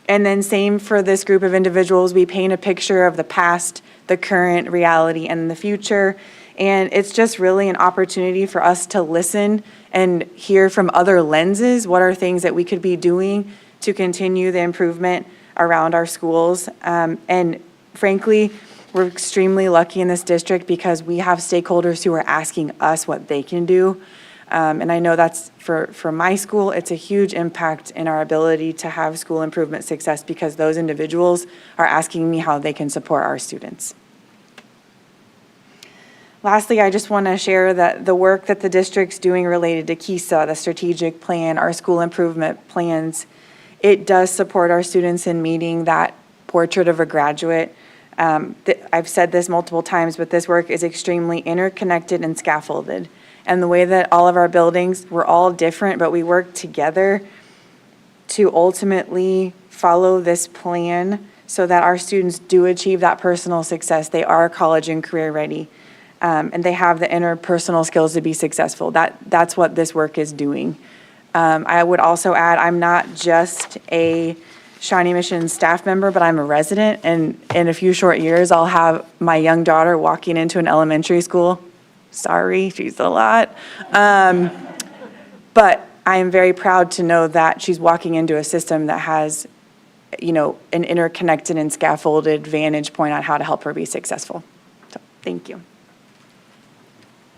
Speaker 15: And then same for this group of individuals, we paint a picture of the past, the current reality, and the future. And it's just really an opportunity for us to listen and hear from other lenses. What are things that we could be doing to continue the improvement around our schools? And frankly, we're extremely lucky in this district because we have stakeholders who are asking us what they can do. And I know that's for my school, it's a huge impact in our ability to have school improvement success because those individuals are asking me how they can support our students. Lastly, I just want to share that the work that the district's doing related to KISA, the strategic plan, our school improvement plans, it does support our students in meeting that portrait of a graduate. I've said this multiple times, but this work is extremely interconnected and scaffolded. And the way that all of our buildings, we're all different, but we work together to ultimately follow this plan so that our students do achieve that personal success. They are college and career ready, and they have the interpersonal skills to be successful. That's what this work is doing. I would also add, I'm not just a Shawnee Mission staff member, but I'm a resident, and in a few short years, I'll have my young daughter walking into an elementary school. Sorry, she's a lot. But I am very proud to know that she's walking into a system that has, an interconnected and scaffolded vantage point on how to help her be successful. So, thank you.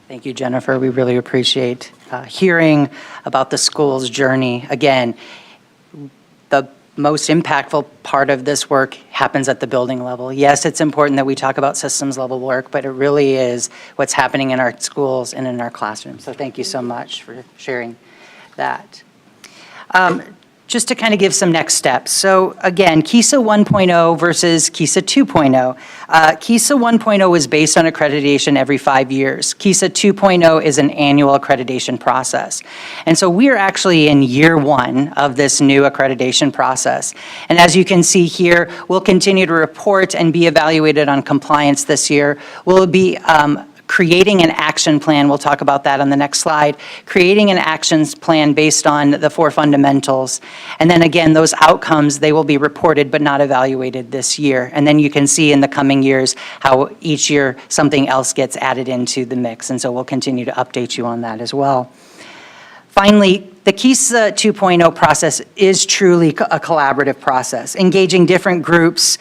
Speaker 14: Thank you, Jennifer. We really appreciate hearing about the school's journey. Again, the most impactful part of this work happens at the building level. Yes, it's important that we talk about systems level work, but it really is what's happening in our schools and in our classrooms. So thank you so much for sharing that. Just to kind of give some next steps. So again, KISA 1.0 versus KISA 2.0. KISA 1.0 is based on accreditation every 5 years. KISA 2.0 is an annual accreditation process. And so we are actually in year 1 of this new accreditation process. And as you can see here, we'll continue to report and be evaluated on compliance this year. We'll be creating an action plan, we'll talk about that on the next slide, creating an actions plan based on the 4 fundamentals. And then again, those outcomes, they will be reported but not evaluated this year. And then you can see in the coming years how each year something else gets added into the mix. And so we'll continue to update you on that as well. Finally, the KISA 2.0 process is truly a collaborative process, engaging different groups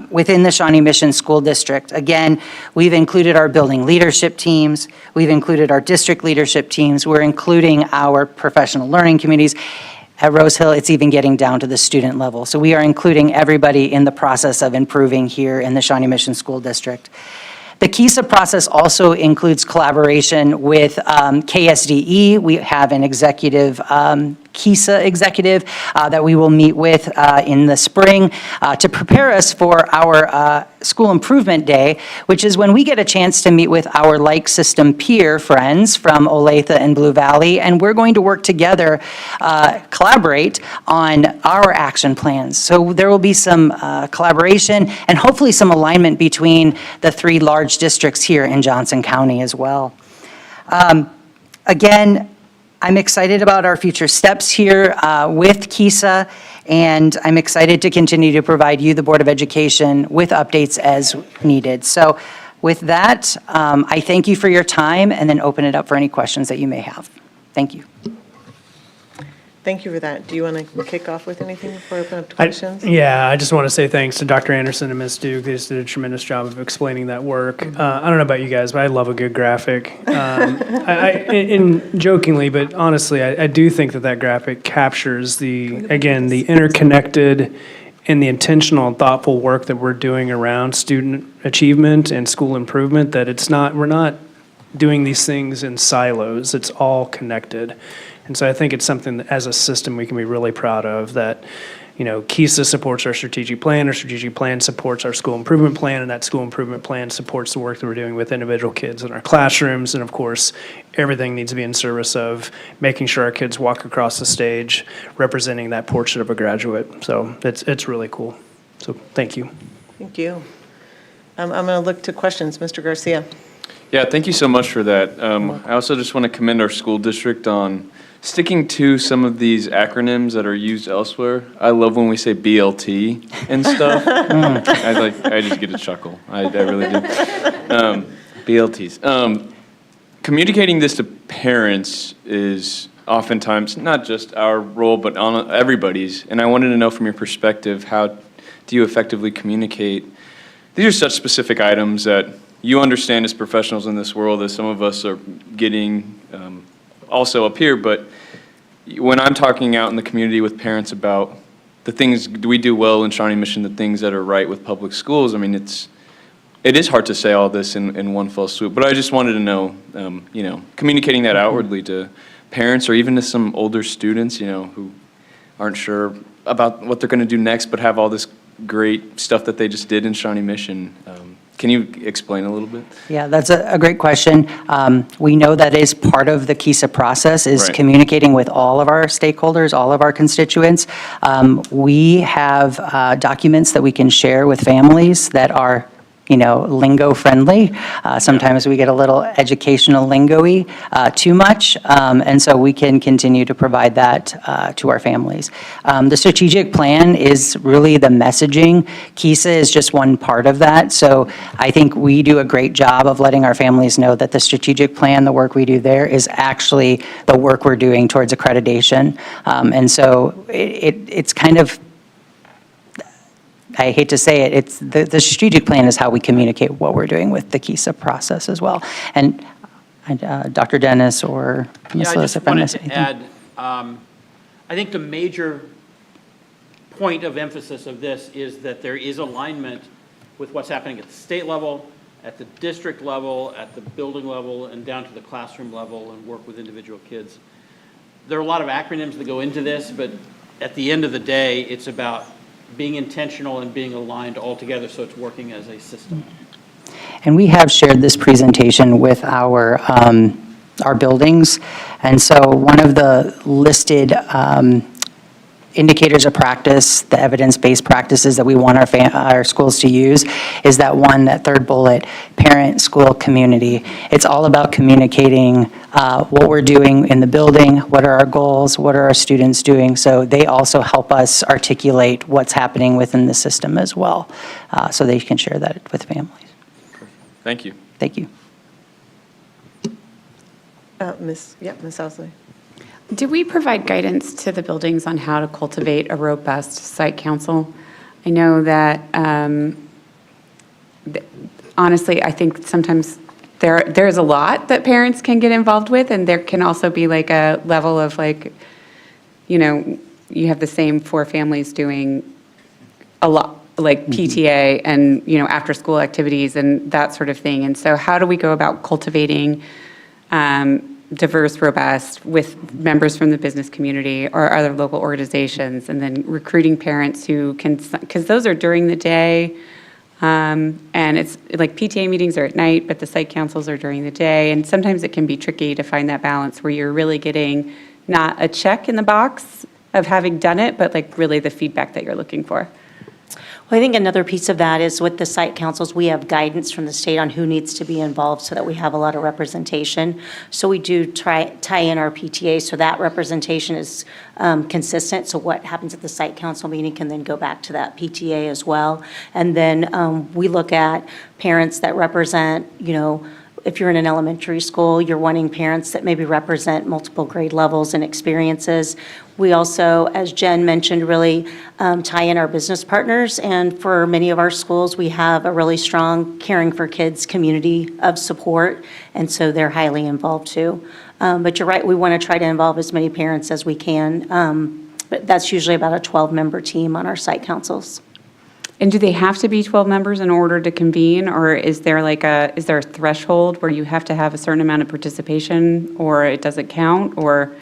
Speaker 14: within the Shawnee Mission School District. Again, we've included our building leadership teams, we've included our district leadership teams, we're including our professional learning communities. At Rose Hill, it's even getting down to the student level. So we are including everybody in the process of improving here in the Shawnee Mission School District. The KISA process also includes collaboration with KSDE. We have an executive, KISA executive that we will meet with in the spring to prepare us for our School Improvement Day, which is when we get a chance to meet with our like system peer friends from Olathe and Blue Valley, and we're going to work together, collaborate on our action plans. So there will be some collaboration and hopefully some alignment between the 3 large districts here in Johnson County as well. Again, I'm excited about our future steps here with KISA, and I'm excited to continue to provide you, the Board of Education, with updates as needed. So with that, I thank you for your time and then open it up for any questions that you may have. Thank you.
Speaker 1: Thank you for that. Do you want to kick off with anything before I open up to questions?
Speaker 8: I just want to say thanks to Dr. Anderson and Ms. Duke. They just did a tremendous job of explaining that work. I don't know about you guys, but I love a good graphic. Jokingly, but honestly, I do think that graphic captures the interconnected and the intentional and thoughtful work that we're doing around student achievement and school improvement, that we're not doing these things in silos. It's all connected. And so I think it's something that as a system we can be really proud of, that, KISA supports our strategic plan supports our school improvement plan, and that school improvement plan supports the work that we're doing with individual kids in our classrooms. And of course, everything needs to be in service of making sure our kids walk across the stage representing that portrait of a graduate. So it's really cool. So thank you.
Speaker 1: Thank you. I'm going to look to questions. Mr. Garcia.
Speaker 4: Yeah, thank you so much for that. I also just want to commend our school district on sticking to some of these acronyms that are used elsewhere. I love when we say BLT and stuff. I just get a chuckle. I really do. BLTs. Communicating this to parents is oftentimes not just our role, but on everybody's. And I wanted to know from your perspective, how do you effectively communicate? These are such specific items that you understand as professionals in this world, as some of us are getting also up here, but when I'm talking out in the community with parents about the things we do well in Shawnee Mission, the things that are right with public schools, I mean, it is hard to say all this in one fell swoop, but I just wanted to know, communicating that outwardly to parents or even to some older students, who aren't sure about what they're going to do next, but have all this great stuff that they just did in Shawnee Mission. Can you explain a little bit?
Speaker 14: Yeah, that's a great question. We know that is part of the KISA process, is
Speaker 4: Right.
Speaker 14: communicating with all of our stakeholders, all of our constituents. We have documents that we can share with families that are, lingo friendly. Sometimes we get a little educational lingo-y, too much, and so we can continue to provide that to our families. The strategic plan is really the messaging. KISA is just one part of that, so I think we do a great job of letting our families know that the strategic plan, the work we do there, is actually the work we're doing towards accreditation. And so it's kind of, I hate to say it, it's the strategic plan is how we communicate what we're doing with the KISA process as well. And Dr. Dennis or Ms. Lewis, if I missed anything.
Speaker 17: I just wanted to add, I think the major point of emphasis of this is that there is alignment with what's happening at the state level, at the district level, at the building level, and down to the classroom level, and work with individual kids. There are a lot of acronyms that go into this, but at the end of the day, it's about being intentional and being aligned all together so it's working as a system.
Speaker 14: And we have shared this presentation with our buildings. And so one of the listed indicators of practice, the evidence-based practices that we want our schools to use, is that third bullet, parent, school, community. It's all about communicating what we're doing in the building, what are our goals, what are our students doing, so they also help us articulate what's happening within the system as well, so they can share that with families.
Speaker 4: Thank you.
Speaker 14: Thank you.
Speaker 1: Ms. Ousley.
Speaker 5: Do we provide guidance to the buildings on how to cultivate a robust site council? I know that, honestly, I think sometimes there's a lot that parents can get involved with, and there can also be like a level of you have the same 4 families doing a lot, like PTA and, after-school activities and that sort of thing. And so how do we go about cultivating diverse, robust, with members from the business community or other local organizations, and then recruiting parents who can, because those are during the day, and it's like PTA meetings are at night, but the site councils are during the day, and sometimes it can be tricky to find that balance where you're really getting not a check in the box of having done it, but like really the feedback that you're looking for.
Speaker 19: Well, I think another piece of that is with the site councils, we have guidance from the state on who needs to be involved so that we have a lot of representation. So we do tie in our PTA so that representation is consistent. So what happens at the site council meeting can then go back to that PTA as well. And then we look at parents that represent, if you're in an elementary school, you're wanting parents that maybe represent multiple grade levels and experiences. We also, as Jen mentioned, really tie in our business partners. And for many of our schools, we have a really strong Caring for Kids community of support. And so they're highly involved too. But you're right, we want to try to involve as many parents as we can. But that's usually about a 12-member team on our site councils.
Speaker 5: And do they have to be 12 members in order to convene, or is there is there a threshold where you have to have a certain amount of participation, or it doesn't count, or?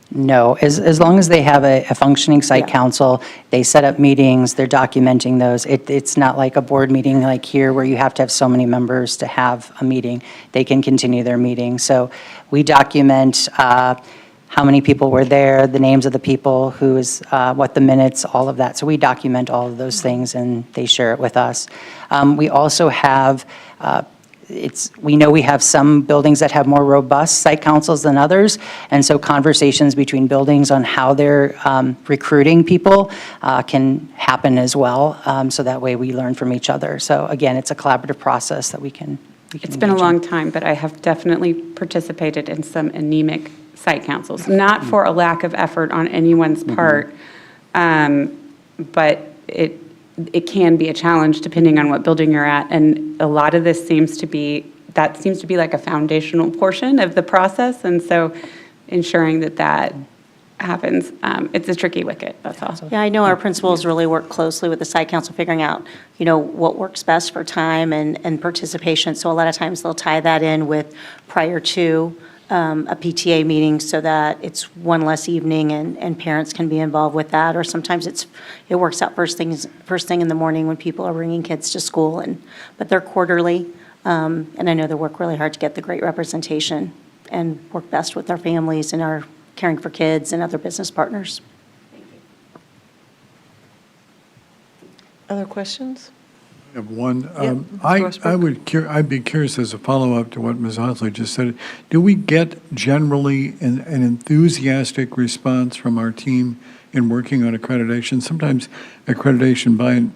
Speaker 14: No, as long as they have a functioning site council, they set up meetings, they're documenting those. It's not like a board meeting like here where you have to have so many members to have a meeting. They can continue their meeting. So we document how many people were there, the names of the people, what the minutes, all of that. So we document all of those things and they share it with us. We also have, we know we have some buildings that have more robust site councils than others. And so conversations between buildings on how they're recruiting people can happen as well. So that way we learn from each other. So again, it's a collaborative process that we can
Speaker 5: It's been a long time, but I have definitely participated in some anemic site councils, not for a lack of effort on anyone's part, but it can be a challenge depending on what building you're at. And a lot of this seems to be like a foundational portion of the process. And so ensuring that happens, it's a tricky wicket, that's all.
Speaker 19: Yeah, I know our principals really work closely with the site council, figuring out, what works best for time and participation. So a lot of times they'll tie that in with prior to a PTA meeting so that it's one less evening and parents can be involved with that. Or sometimes it works out first thing in the morning when people are bringing kids to school, but they're quarterly. And I know they work really hard to get the great representation and work best with our families and our caring for kids and other business partners.
Speaker 1: Other questions?
Speaker 13: I have one.
Speaker 1: Mr.
Speaker 13: I'd be curious as a follow-up to what Ms. Hosley just said. Do we get generally an enthusiastic response from our team in working on accreditation? Sometimes accreditation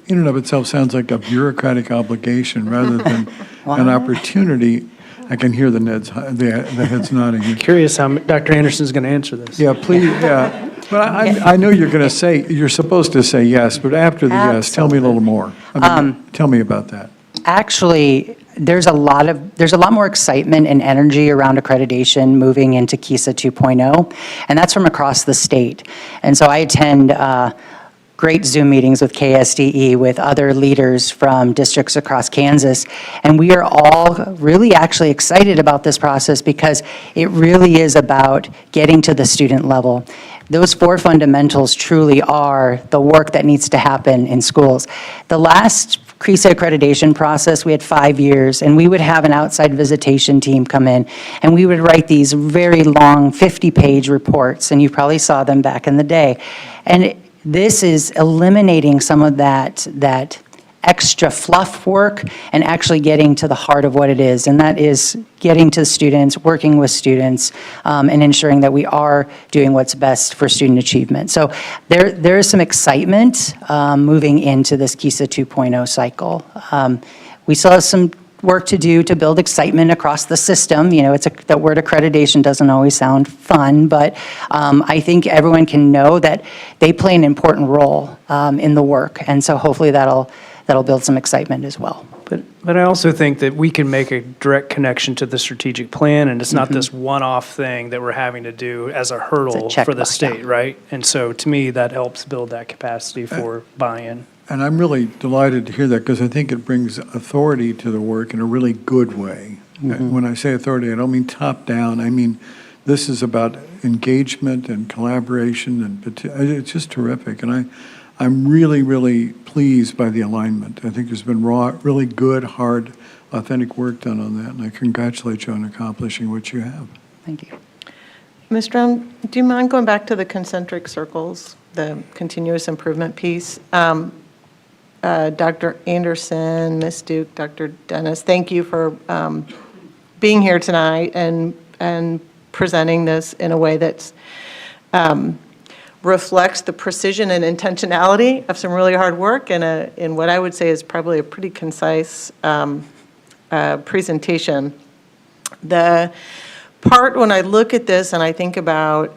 Speaker 13: in and of itself sounds like a bureaucratic obligation rather than an opportunity. I can hear the heads nodding.
Speaker 8: Curious how Dr. Anderson's going to answer this.
Speaker 13: Yeah, please, yeah. But I know you're going to say, you're supposed to say yes, but after the yes, tell me a little more. Tell me about that.
Speaker 14: Actually, there's a lot more excitement and energy around accreditation moving into KISA 2.0, and that's from across the state. And so I attend great Zoom meetings with KSDE, with other leaders from districts across Kansas, and we are all really actually excited about this process because it really is about getting to the student level. Those 4 fundamentals truly are the work that needs to happen in schools. The last KISA accreditation process, we had 5 years, and we would have an outside visitation team come in, and we would write these very long 50-page reports, and you probably saw them back in the day. And this is eliminating some of that extra fluff work and actually getting to the heart of what it is, and that is getting to students, working with students, and ensuring that we are doing what's best for student achievement. So there is some excitement moving into this KISA 2.0 cycle. We still have some work to do to build excitement across the system. You know, that word accreditation doesn't always sound fun, but I think everyone can know that they play an important role in the work, and so hopefully that'll build some excitement as well.
Speaker 8: But I also think that we can make a direct connection to the strategic plan, and it's not this one-off thing that we're having to do as a hurdle for the state, right? And so to me, that helps build that capacity for buy-in.
Speaker 13: And I'm really delighted to hear that because I think it brings authority to the work in a really good way. When I say authority, I don't mean top-down. I mean, this is about engagement and collaboration, and it's just terrific. And I'm really, really pleased by the alignment. I think there's been really good, hard, authentic work done on that, and I congratulate you on accomplishing what you have.
Speaker 14: Thank you.
Speaker 1: Ms. Brown, do you mind going back to the concentric circles, the continuous improvement piece? Dr. Anderson, Ms. Duke, Dr. Dennis, thank you for being here tonight and presenting this in a way that's reflects the precision and intentionality of some really hard work in what I would say is probably a pretty concise presentation. The part when I look at this and I think about,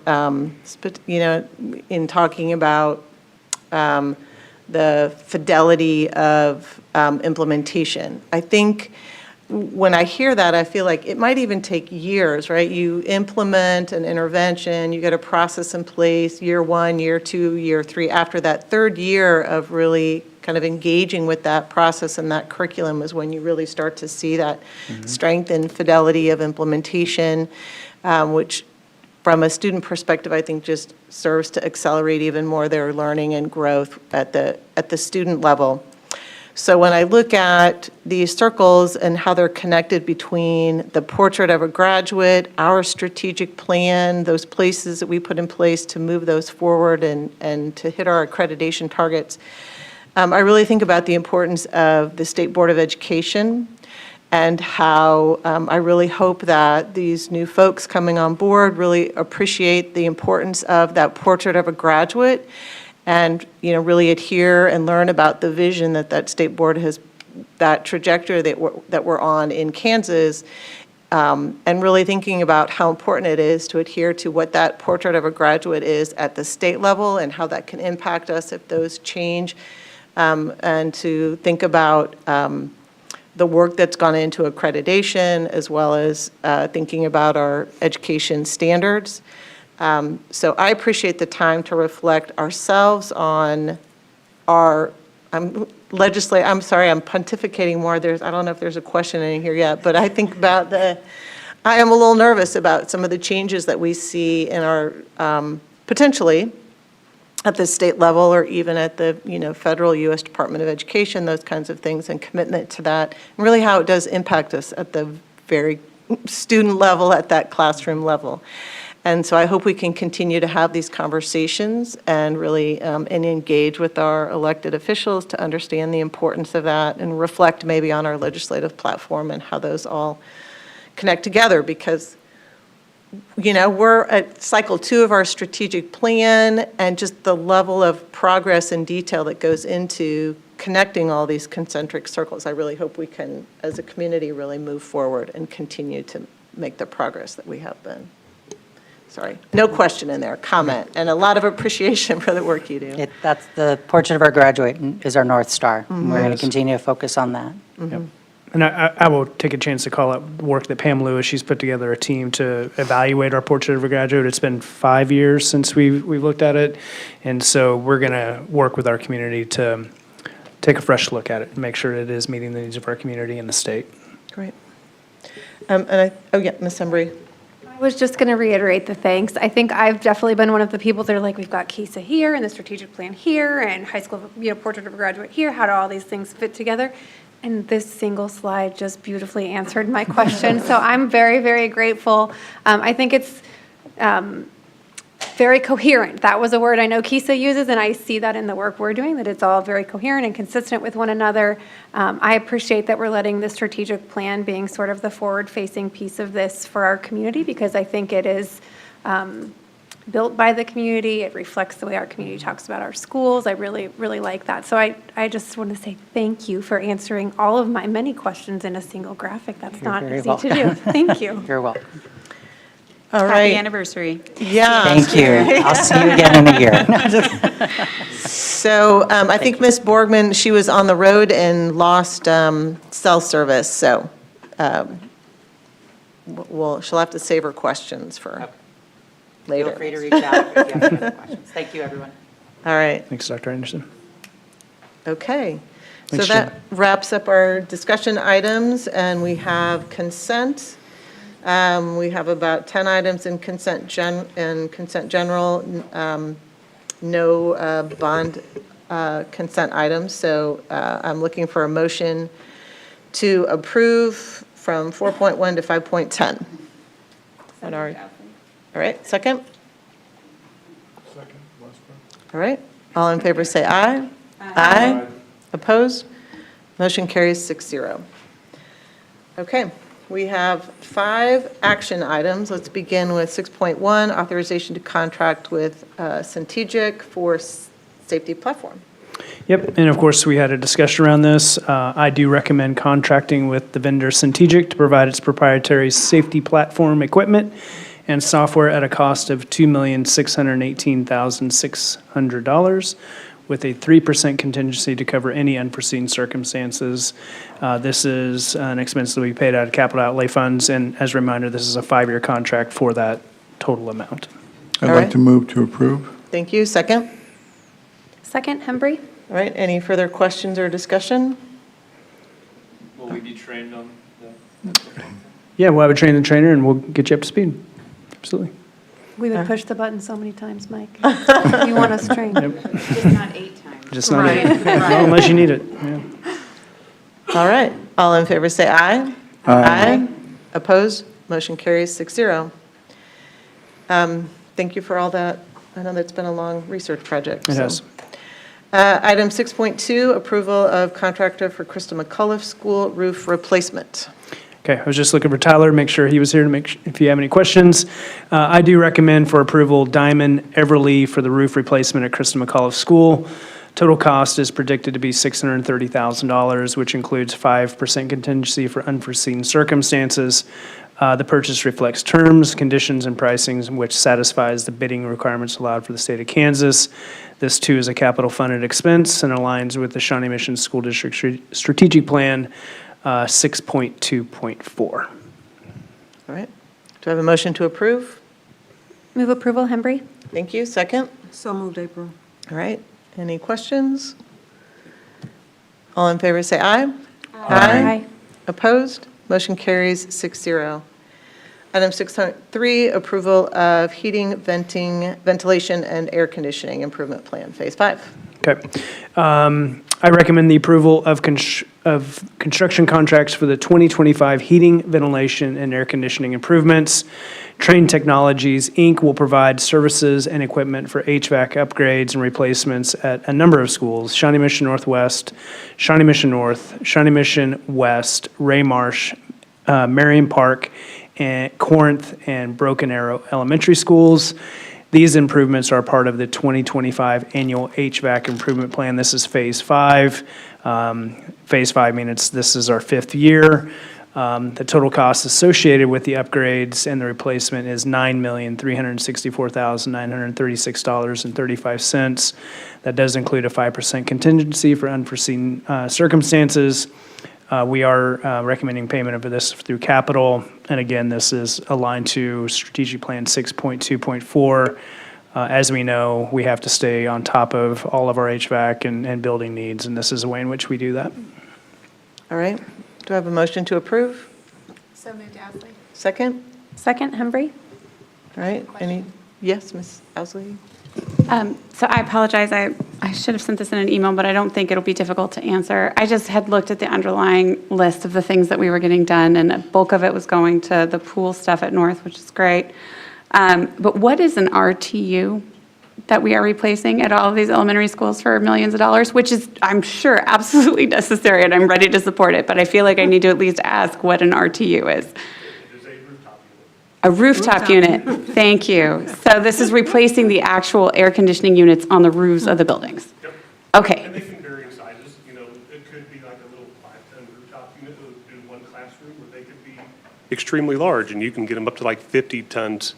Speaker 1: in talking about the fidelity of implementation, I think when I hear that, I feel like it might even take years, right? You implement an intervention, you get a process in place, year 1, year 2, year 3. After that 3rd year of really kind of engaging with that process and that curriculum is when you really start to see that strength and fidelity of implementation, which from a student perspective, I think just serves to accelerate even more their learning and growth at the student level. So when I look at these circles and how they're connected between the portrait of a graduate, our strategic plan, those places that we put in place to move those forward and to hit our accreditation targets, I really think about the importance of the State Board of Education and how I really hope that these new folks coming on board really appreciate the importance of that portrait of a graduate and, really adhere and learn about the vision that state board has, that trajectory that we're on in Kansas, and really thinking about how important it is to adhere to what that portrait of a graduate is at the state level and how that can impact us if those change, and to think about the work that's gone into accreditation as well as thinking about our education standards. So I appreciate the time to reflect ourselves on our, I'm sorry, I'm pontificating more. I don't know if there's a question in here yet, but I think about I am a little nervous about some of the changes that we see in our, potentially, at the state level or even at the, federal U.S. Department of Education, those kinds of things, and commitment to that, and really how it does impact us at the very student level, at that classroom level. And so I hope we can continue to have these conversations and really and engage with our elected officials to understand the importance of that and reflect maybe on our legislative platform and how those all connect together, because we're at cycle 2 of our strategic plan, and just the level of progress and detail that goes into connecting all these concentric circles. I really hope we can, as a community, really move forward and continue to make the progress that we have been. Sorry, no question in there, comment, and a lot of appreciation for the work you do.
Speaker 14: That's the portrait of our graduate is our North Star. And we're going to
Speaker 8: Yes.
Speaker 14: continue to focus on that.
Speaker 8: Yep. And I will take a chance to call out the work that Pam Lewis, she's put together a team to evaluate our portrait of a graduate. It's been 5 years since we've looked at it. And so we're going to work with our community to take a fresh look at it and make sure it is meeting the needs of our community and the state.
Speaker 1: Great. Ms. Embry.
Speaker 6: I was just going to reiterate the thanks. I think I've definitely been one of the people that are like, we've got KISA here and the strategic plan here and high school, portrait of a graduate here. How do all these things fit together? And this single slide just beautifully answered my question. So I'm very, very grateful. I think it's very coherent. That was a word I know KISA uses, and I see that in the work we're doing, that it's all very coherent and consistent with one another. I appreciate that we're letting the strategic plan being sort of the forward-facing piece of this for our community, because I think it is built by the community. It reflects the way our community talks about our schools. I really, really like that. So I just want to say thank you for answering all of my many questions in a single graphic. That's not easy to do. Thank you.
Speaker 14: You're welcome.
Speaker 1: All right.
Speaker 18: Happy anniversary.
Speaker 1: Yeah.
Speaker 14: Thank you. I'll see you again in a year.
Speaker 1: So I think Ms. Borgman, she was on the road and lost cell service, so she'll have to save her questions for later.
Speaker 14: Feel free to reach out if you have any other questions. Thank you, everyone.
Speaker 1: All right.
Speaker 8: Thanks, Dr. Anderson.
Speaker 1: Okay.
Speaker 8: Thanks,
Speaker 1: So that wraps up our discussion items, and we have consent. We have about 10 items in consent general, no bond consent items. So I'm looking for a motion to approve from 4.1 to 5.10. All right, second?
Speaker 13: Second,
Speaker 1: All right, all in favor say aye. Aye. Opposed? Motion carries 6-0. Okay. We have 5 action items. Let's begin with 6.1, authorization to contract with Centegic for safety platform.
Speaker 8: Yep, and of course, we had a discussion around this. I do recommend contracting with the vendor Centegic to provide its proprietary safety platform equipment and software at a cost of $2,618,600 with a 3% contingency to cover any unforeseen circumstances. This is an expense that we paid out of capital outlay funds, and as a reminder, this is a 5-year contract for that total amount.
Speaker 13: I'd like to move to approve.
Speaker 1: Thank you. Second?
Speaker 6: Second, Hembry.
Speaker 1: All right, any further questions or discussion?
Speaker 4: Will we be trained on that?
Speaker 8: Yeah, we'll have a trainer, and we'll get you up to speed. Absolutely.
Speaker 6: We would push the button so many times, Mike. You want us trained.
Speaker 5: Just not 8 times.
Speaker 8: Just not
Speaker 5: Right.
Speaker 8: it. Well, unless you need it. Yeah.
Speaker 1: All right, all in favor say aye. Aye. Opposed? Motion carries 6-0. Thank you for all that. I know that's been a long research project.
Speaker 8: It
Speaker 1: so.
Speaker 8: has.
Speaker 1: Item 6.2, approval of contractor for Crystal McCullough School roof replacement.
Speaker 8: Okay, I was just looking for Tyler, make sure he was here to if you have any questions. I do recommend for approval Diamond Everly for the roof replacement at Crystal McCullough School. Total cost is predicted to be $630,000, which includes 5% contingency for unforeseen circumstances. The purchase reflects terms, conditions, and pricings which satisfies the bidding requirements allowed for the state of Kansas. This, too, is a capital-funded expense and aligns with the Shawnee Mission School District Strategic Plan 6.2.4.
Speaker 1: All right. Do I have a motion to approve?
Speaker 6: Move approval, Hembry.
Speaker 1: Thank you. Second?
Speaker 12: So moved, April.
Speaker 1: All right. Any questions? All in favor say aye. Aye. Opposed? Motion carries 6-0. Item 6.3, approval of heating, ventilation, and air conditioning improvement plan, Phase 5.
Speaker 8: Okay. I recommend the approval of construction contracts for the 2025 heating, ventilation, and air conditioning improvements. Train Technologies, Inc. will provide services and equipment for HVAC upgrades and replacements at a number of schools: Shawnee Mission Northwest, Shawnee Mission North, Shawnee Mission West, Ray Marsh, Marion Park, and Corinth, and Broken Arrow Elementary Schools. These improvements are part of the 2025 annual HVAC improvement plan. This is Phase 5. Phase 5 means this is our 5th year. The total cost associated with the upgrades and the replacement is $9,364,936.35. That does include a 5% contingency for unforeseen circumstances. We are recommending payment of this through capital. And again, this is aligned to Strategic Plan 6.2.4. As we know, we have to stay on top of all of our HVAC and building needs, and this is a way in which we do that.
Speaker 1: All right. Do I have a motion to approve?
Speaker 5: So moved, Owsley.
Speaker 1: Second?
Speaker 6: Second, Hembry?
Speaker 1: All right. Yes, Ms. Owsley?
Speaker 5: So I apologize. I should have sent this in an email, but I don't think it'll be difficult to answer. I just had looked at the underlying list of the things that we were getting done, and a bulk of it was going to the pool stuff at North, which is great. But what is an RTU that we are replacing at all of these elementary schools for millions of dollars, which is, I'm sure, absolutely necessary, and I'm ready to support it, but I feel like I need to at least ask what an RTU is. A rooftop unit, thank you. So this is replacing the actual air conditioning units on the roofs of the buildings?
Speaker 18: Yep.
Speaker 5: Okay.
Speaker 18: And they can vary in sizes, it could be like a little 5-ton rooftop unit that would do one classroom, or they could be extremely large, and you can get them up to like 50 tons,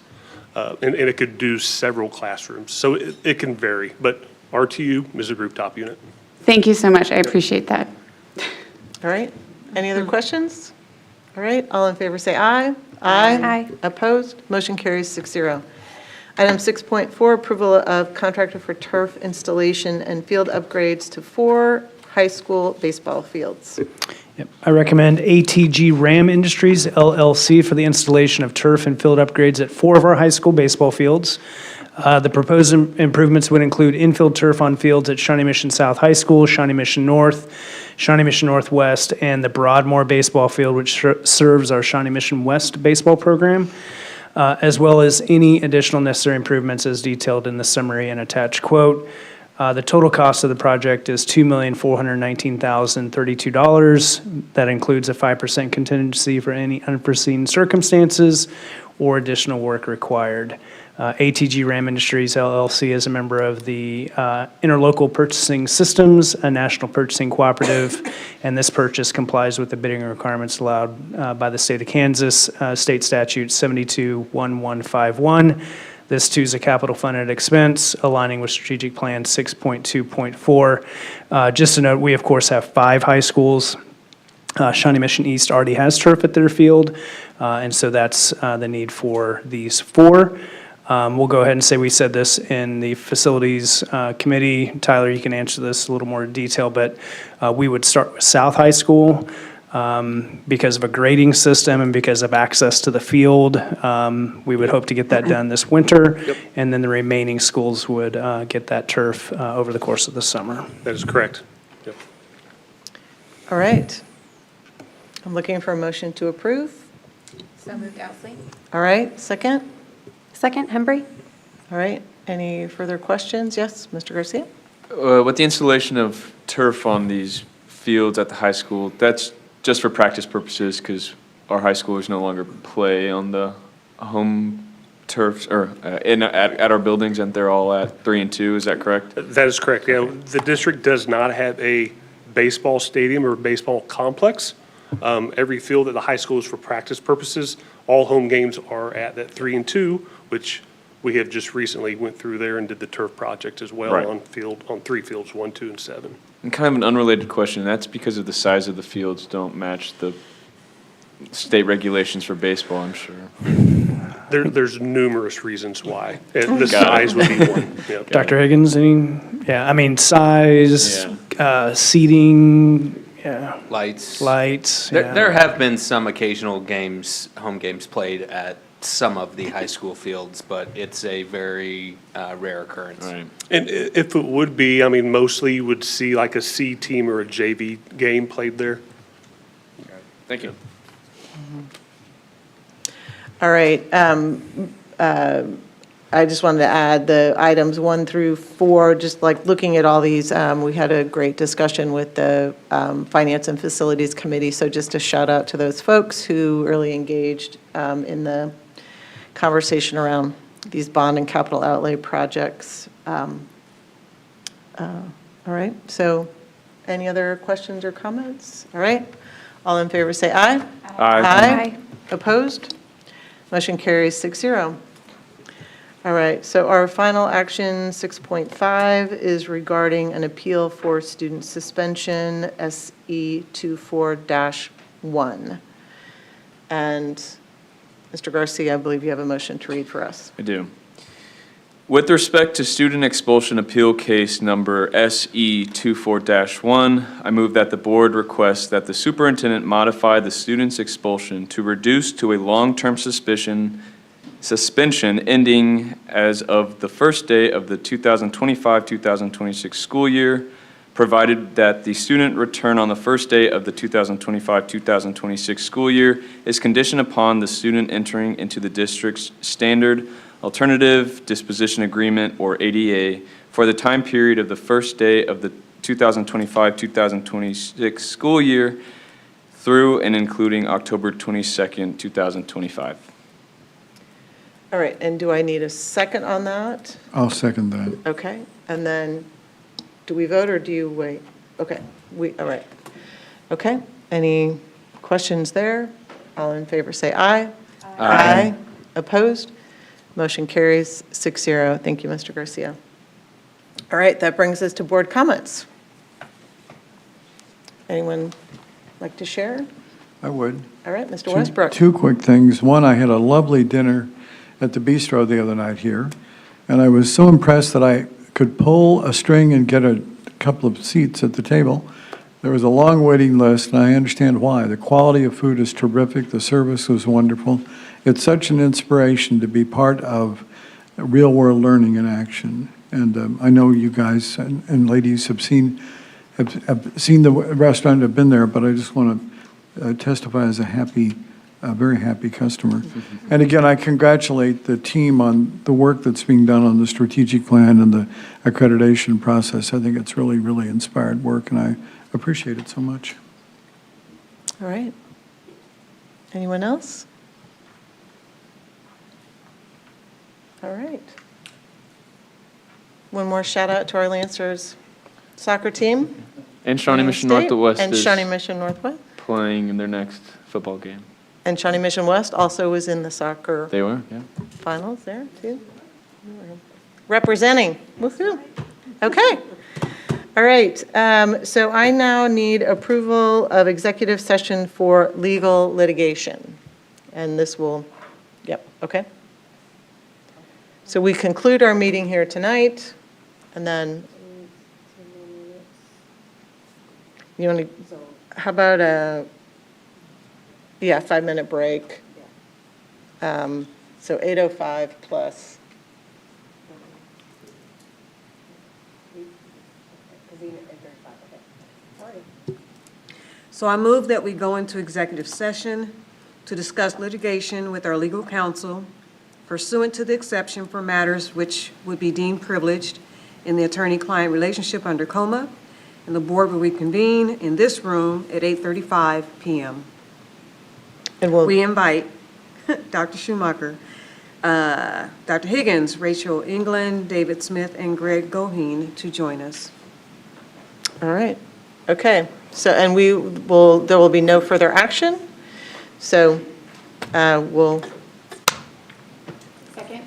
Speaker 18: and it could do several classrooms. So it can vary, but RTU is a rooftop unit.
Speaker 5: Thank you so much, I appreciate that.
Speaker 1: All right. Any other questions? All right. All in favor say aye. Aye. Opposed? Motion carries 6-0. Item 6.4, approval of contractor for turf installation and field upgrades to 4 high school baseball fields.
Speaker 8: Yep. I recommend ATG Ram Industries, LLC, for the installation of turf and field upgrades at 4 of our high school baseball fields. The proposed improvements would include infield turf on fields at Shawnee Mission South High School, Shawnee Mission North, Shawnee Mission Northwest, and the Broadmoor Baseball Field, which serves our Shawnee Mission West baseball program, as well as any additional necessary improvements as detailed in the summary and attached quote. The total cost of the project is $2,419,032. That includes a 5% contingency for any unforeseen circumstances or additional work required. ATG Ram Industries LLC is a member of the Interlocal Purchasing Systems, a national purchasing cooperative, and this purchase complies with the bidding requirements allowed by the state of Kansas, State Statute 721151. This too is a capital funded expense, aligning with Strategic Plan 6.2.4. Just to note, we of course have 5 high schools. Shawnee Mission East already has turf at their field, and so that's the need for these 4. We'll go ahead and say we said this in the facilities committee. Tyler, you can answer this a little more in detail, but we would start with South High School because of a grading system and because of access to the field. We would hope to get that done this winter, and then the remaining schools would get that turf over the course of the summer.
Speaker 18: That is correct. Yep.
Speaker 1: All right. I'm looking for a motion to approve.
Speaker 5: So moved, Owsley.
Speaker 1: All right. Second?
Speaker 6: Second, Hembry?
Speaker 1: All right. Any further questions? Yes, Mr. Garcia?
Speaker 4: With the installation of turf on these fields at the high school, that's just for practice purposes because our high schoolers no longer play on the home turfs or at our buildings, and they're all at 3 and 2. Is that correct?
Speaker 18: That is correct. Yeah, the district does not have a baseball stadium or baseball complex. Every field at the high school is for practice purposes. All home games are at that 3 and 2, which we have just recently went through there and did the turf project as well on 3 fields, 1, 2, and 7.
Speaker 4: And kind of an unrelated question, that's because of the size of the fields don't match the state regulations for baseball, I'm sure.
Speaker 18: There's numerous reasons why. And the size would be one. Yep.
Speaker 8: Dr. Higgins, size, seating, Yeah.
Speaker 16: Lights.
Speaker 8: Lights,
Speaker 16: There,
Speaker 8: yeah.
Speaker 16: there have been some occasional games, home games played at some of the high school fields, but it's a very rare occurrence.
Speaker 18: And if it would be, I mean, mostly you would see like a C team or a JV game played there.
Speaker 4: Thank you.
Speaker 1: All right. I just wanted to add the items 1 through 4, just like looking at all these, we had a great discussion with the Finance and Facilities Committee. So just a shout out to those folks who really engaged in the conversation around these bond and capital outlay projects. All right. So any other questions or comments? All right. All in favor say aye.
Speaker 4: Aye.
Speaker 1: Aye. Opposed? Motion carries 6-0. All right, so our final action, 6.5, is regarding an appeal for student suspension, SE 24-1. And Mr. Garcia, I believe you have a motion to read for us.
Speaker 4: I do. With respect to student expulsion appeal case number SE 24-1, I move that the board request that the superintendent modify the student's expulsion to reduce to a long-term suspension ending as of the first day of the 2025-2026 school year, provided that the student return on the first day of the 2025-2026 school year is conditioned upon the student entering into the district's standard alternative disposition agreement, or ADA, for the time period of the first day of the 2025-2026 school year through and including October 22nd, 2025.
Speaker 1: All right, and do I need a second on that?
Speaker 13: I'll second that.
Speaker 1: Okay, and then, do we vote or do you wait? Okay, all right. Okay, any questions there? All in favor say aye. Aye. Opposed? Motion carries 6-0. Thank you, Mr. Garcia. All right, that brings us to board comments. Anyone like to share?
Speaker 13: I would.
Speaker 1: All right, Mr. Westbrook.
Speaker 13: Two quick things. One, I had a lovely dinner at the bistro the other night here, and I was so impressed that I could pull a string and get a couple of seats at the table. There was a long waiting list, and I understand why. The quality of food is terrific. The service was wonderful. It's such an inspiration to be part of real-world learning in action. And I know you guys and ladies have seen the restaurant, have been there, but I just want to testify as a very happy customer. And again, I congratulate the team on the work that's being done on the strategic plan and the accreditation process. I think it's really, really inspired work, and I appreciate it so much.
Speaker 1: All right. Anyone else? All right. One more shout out to our Lancers soccer team.
Speaker 4: And Shawnee Mission
Speaker 1: State,
Speaker 4: Northwest
Speaker 1: and
Speaker 4: is
Speaker 1: Shawnee Mission Northwest.
Speaker 4: playing in their next football game.
Speaker 1: And Shawnee Mission West also was in the soccer
Speaker 4: They were, yeah.
Speaker 1: finals there, too. Representing. Woohoo. Okay. All right. So I now need approval of executive session for legal litigation. And this will, yep, okay. So we conclude our meeting here tonight, and then you want to, how about a 5-minute break? So 8:05 plus.
Speaker 12: So I move that we go into executive session to discuss litigation with our legal counsel pursuant to the exception for matters which would be deemed privileged in the attorney-client relationship under COMA, and the board will reconvene in this room at 8:35 p.m.
Speaker 1: And
Speaker 12: we invite Dr. Schumacher, Dr. Higgins, Rachel England, David Smith, and Greg Goheen to join us.
Speaker 1: All right. Okay. So, and there will be no further action. So we'll.
Speaker 5: Second,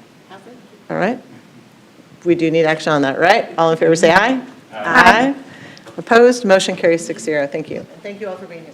Speaker 1: All right. We do need action on that, right? All in favor say aye. Aye. Opposed? Motion carries 6-0. Thank you. Thank you all for being here.